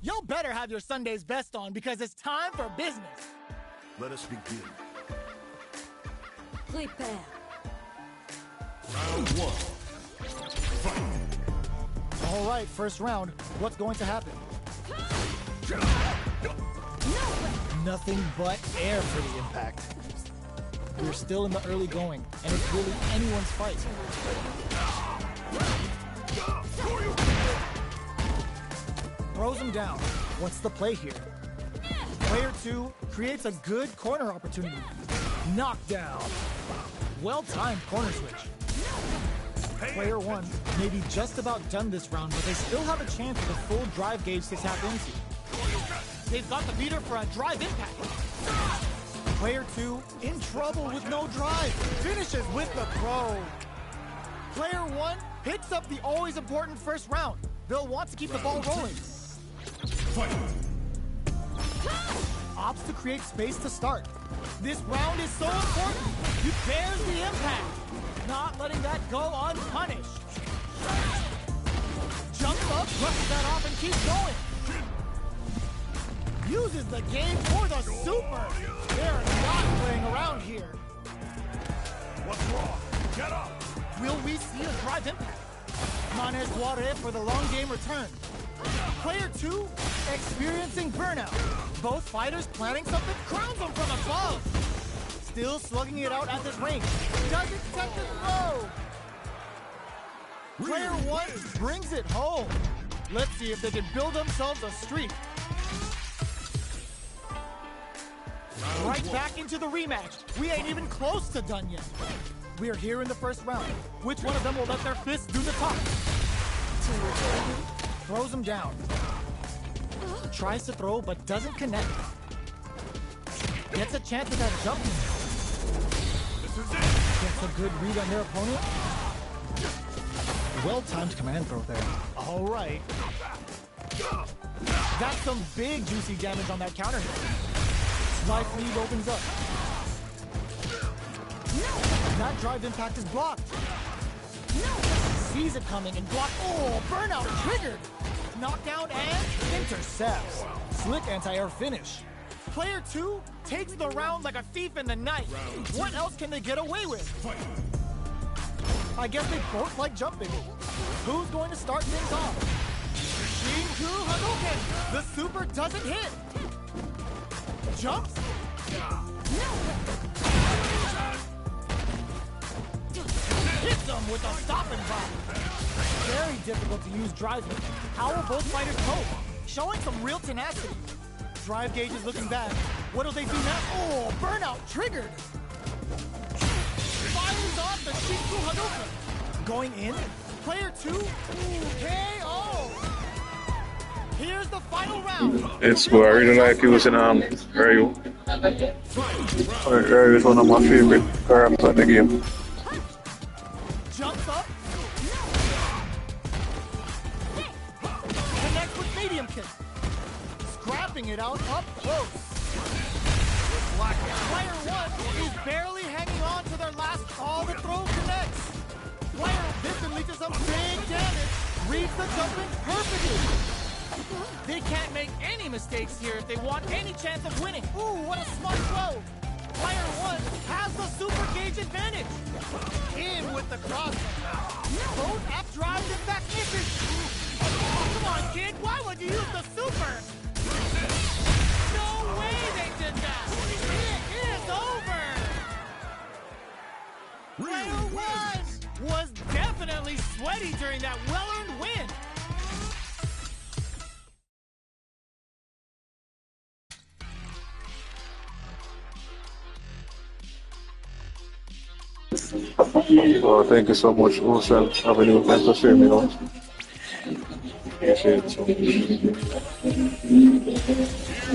C: Y'all better have your Sunday's best on because it's time for business.
A: Let us begin.
E: Prepare.
A: Round one. Fight.
C: All right, first round. What's going to happen? Nothing but air for the impact. We're still in the early going, and it's really anyone's fight. Throws him down. What's the play here? Player 2 creates a good corner opportunity. Knockdown. Well-timed corner switch. Player 1 may be just about done this round, but they still have a chance with a full drive gauge to tap into. They've got the beater for a drive impact. Player 2 in trouble with no drive. Finishes with the throw. Player 1 hits up the always important first round. They'll want to keep the ball rolling.
A: Fight.
C: Opts to create space to start. This round is so important. He bears the impact. Not letting that go unpunished. Jumps up, brushes that off, and keeps going. Uses the game for the super. They're not playing around here.
A: What's wrong? Get up.
C: Will we see a drive impact? Manes Guare for the long game return. Player 2 experiencing burnout. Both fighters planning something, crowns them from above. Still slugging it out at this range. Doesn't set the throw. Player 1 brings it home. Let's see if they can build themselves a streak. Right back into the rematch. We ain't even close to done yet. We're here in the first round. Which one of them will let their fists do the talk? Throws him down. Tries to throw, but doesn't connect. Gets a chance at that jump. Gets a good read on their opponent. Well-timed command throw there. All right. That's some big juicy damage on that counter hit. Life lead opens up. That drive impact is blocked. Sees it coming and blocked. Oh, burnout triggered. Knockdown and intercepts. Slick anti-air finish. Player 2 takes the round like a thief in the night. What else can they get away with? I guess they both like jumping. Who's going to start things off? Shinku Hadouken. The super doesn't hit. Jumps. Hits them with a stopping block. Very difficult to use drive hit. How will both fighters cope? Showing some real tenacity. Drive gauge is looking bad. What'll they do now? Oh, burnout triggered. Fires off the Shinku Hadouken. Going in. Player 2. KO. Here's the final round.
B: It's good. I really like using Ryu. Ryu is one of my favorite characters in the game.
C: Jumps up. Connects with medium kick. Scrapping it out up close. Player 1 is barely hanging on to their last call. The throw connects. Player this unleashes some big damage. Reads the jump in perfectly. They can't make any mistakes here if they want any chance of winning. Ooh, what a smart throw. Player 1 has the super gauge advantage. In with the cross. Both up drives and back misses. Oh, come on, kid. Why would you use the super? No way they did that. It is over. Player 1 was definitely sweaty during that well-earned win.
B: Oh, thank you so much, Ocean Avenue. Thanks for sharing, Appreciate it so much.
A: Here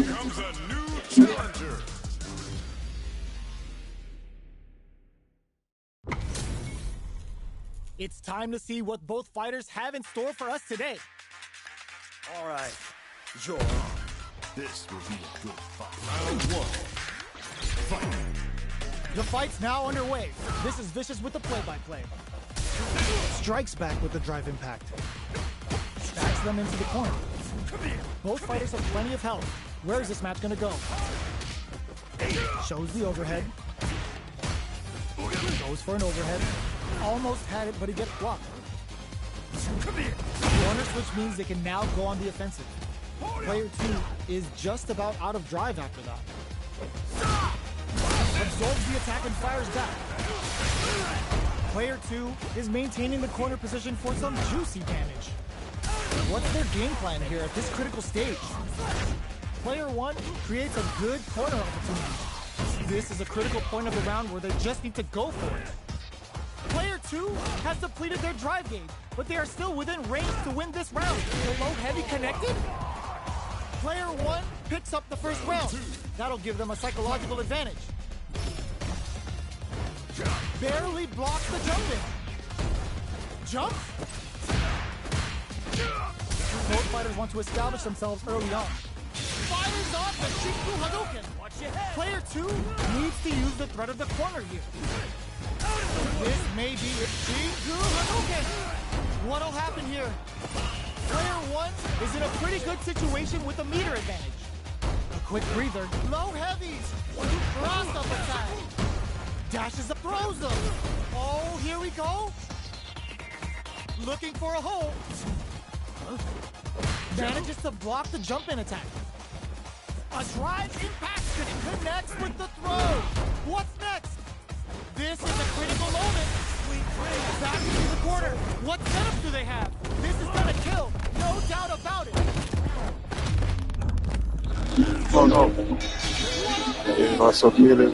A: comes a new challenger.
C: It's time to see what both fighters have in store for us today.
A: All right, you're on. This will be a good fight. Round 1. Fight.
C: The fight's now underway. This is Vicious with the play-by-play. Strikes back with the drive impact. Stacks them into the corner. Both fighters have plenty of health. Where is this match gonna go? Shows the overhead. Goes for an overhead. Almost had it, but he gets blocked. Corner switch means they can now go on the offensive. Player 2 is just about out of drive after that. Absorbs the attack and fires back. Player 2 is maintaining the corner position for some juicy damage. What's their game plan here at this critical stage? Player 1 creates a good corner opportunity. This is a critical point of the round where they just need to go for it. Player 2 has depleted their drive gauge, but they are still within range to win this round. The low heavy connected? Player 1 picks up the first round. That'll give them a psychological advantage. Barely blocks the jump in. Jump? Both fighters want to establish themselves early on. Fires off the Shinku Hadouken. Watch your head. Player 2 needs to use the threat of the corner here. This may be it. Shinku Hadouken. What'll happen here? Player 1 is in a pretty good situation with a meter advantage. A quick breather. Low heavies. Cross up attack. Dashes up, throws them. Oh, here we go. Looking for a hole. Manages to block the jump-in attack. A drive impacts it. Connects with the throw. What's next? This is a critical moment. Back into the corner. What setup do they have? This is gonna kill. No doubt about it.
B: Oh no. What's up, Elena?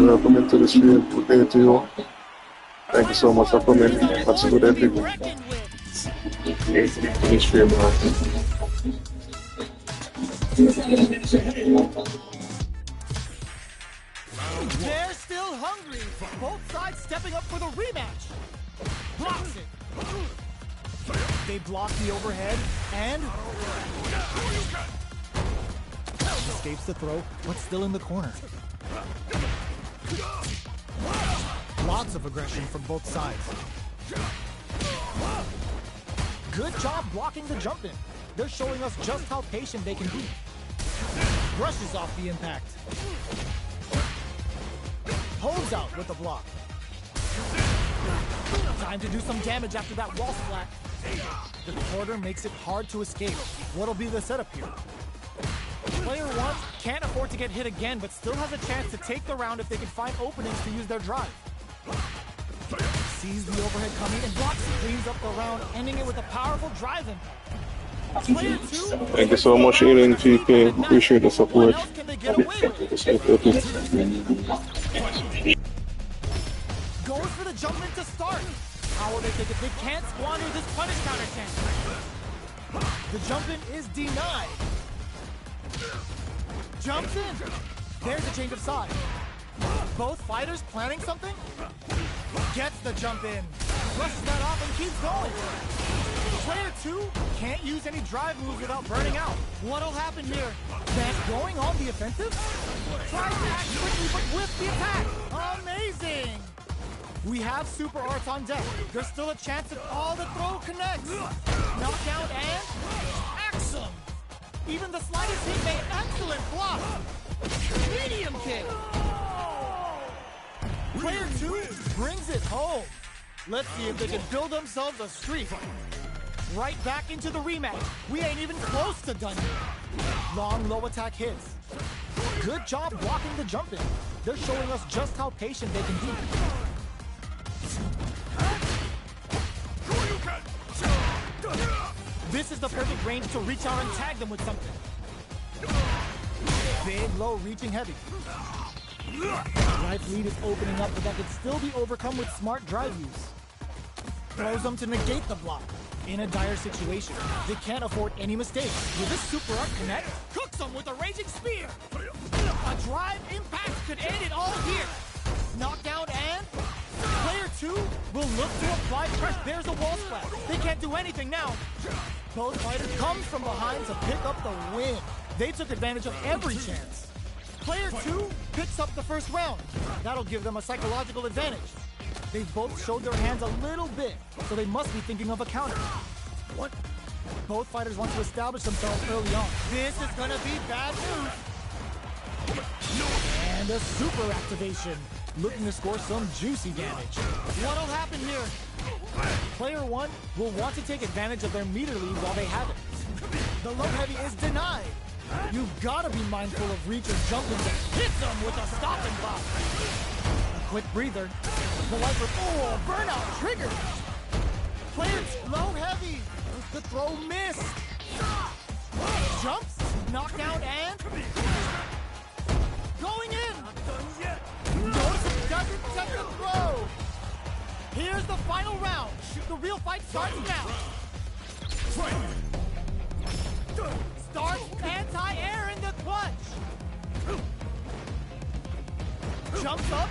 B: Welcome into the stream. Good day to you. Thank you so much for coming. That's a good evening. The stream,
C: They're still hungry. Both sides stepping up for the rematch. Blocks it. They block the overhead and escapes the throw, but still in the corner. Lots of aggression from both sides. Good job blocking the jump in. They're showing us just how patient they can be. Brushes off the impact. Holds out with the block. Time to do some damage after that wall splat. The corner makes it hard to escape. What'll be the setup here? Player 1 can't afford to get hit again, but still has a chance to take the round if they can find openings to use their drive. Sees the overhead coming and blocks it. Cleans up the round, ending it with a powerful drive impact. Player 2.
B: Thank you so much, Elena TK. Appreciate the support.
C: What else can they get away with? Goes for the jump in to start. How will they take it? They can't squander this punish counter chance. The jump in is denied. Jumps in. There's a change of side. Both fighters planning something? Gets the jump in. Brushes that off and keeps going. Player 2 can't use any drive moves without burning out. What'll happen here? Back going on the offensive? Tries to act quickly, but with the attack. Amazing! We have super arts on deck. There's still a chance that all the throw connects. Knockdown and Axum. Even the slightest hit made excellent block. Medium kick. Player 2 brings it home. Let's see if they can build themselves a streak. Right back into the rematch. We ain't even close to done yet. Long low attack hits. Good job blocking the jump in. They're showing us just how patient they can be. This is the perfect range to reach out and tag them with something. Big, low, reaching heavy. Life lead is opening up, but that could still be overcome with smart drive use. Throws them to negate the block. In a dire situation, they can't afford any mistakes. Will this super art connect? Cooks them with a raging spear. A drive impact could end it all here. Knockdown and player 2 will look to apply pressure. There's a wall splash. They can't do anything now. Both fighters come from behind to pick up the win. They took advantage of every chance. Player 2 picks up the first round. That'll give them a psychological advantage. They've both showed their hands a little bit, so they must be thinking of a counter. What? Both fighters want to establish themselves early on. This is gonna be bad news. And a super activation, looking to score some juicy damage. What'll happen here? Player 1 will want to take advantage of their meter lead while they have it. The low heavy is denied. You've gotta be mindful of reach and jumping to hit them with a stop and block. A quick breather. The lifer, oh, burnout triggered. Players low heavy. The throw missed. Jumps, knockdown, and going in. Notice it doesn't set the throw. Here's the final round. The real fight starts now. Starts anti-air in the clutch. Jumps up.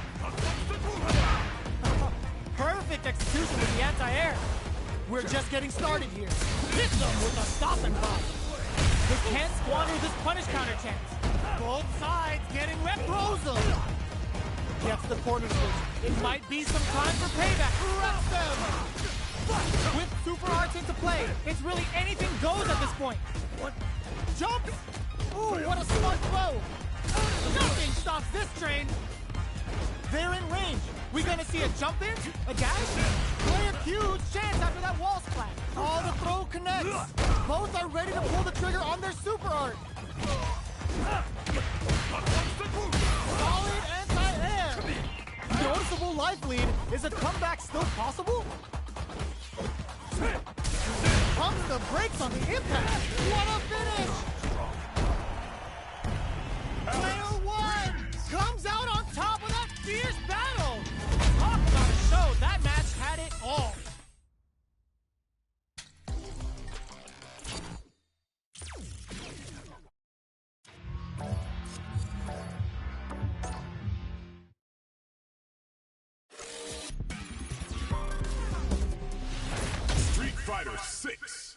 C: Perfect execution with the anti-air. We're just getting started here. Hit them with a stop and pop. They can't squander this punish counter chance. Both sides getting wet. Throws them. Gets the corner switch. It might be some time for payback. Wrecks them. With super arts into play, it's really anything goes at this point. What? Jumps. Ooh, what a smart throw. Nothing stops this train. They're in range. We gonna see a jump in? A dash? Play a huge chance after that wall splash. All the throw connects. Both are ready to pull the trigger on their super art. Solid anti-air. Noticeable life lead. Is a comeback still possible? Pumps the brakes on the impact. What a finish! Player 1 comes out on top of that fierce battle. Talk about a show. That match had it all.
A: Street Fighter 6.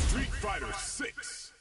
A: Street Fighter 6.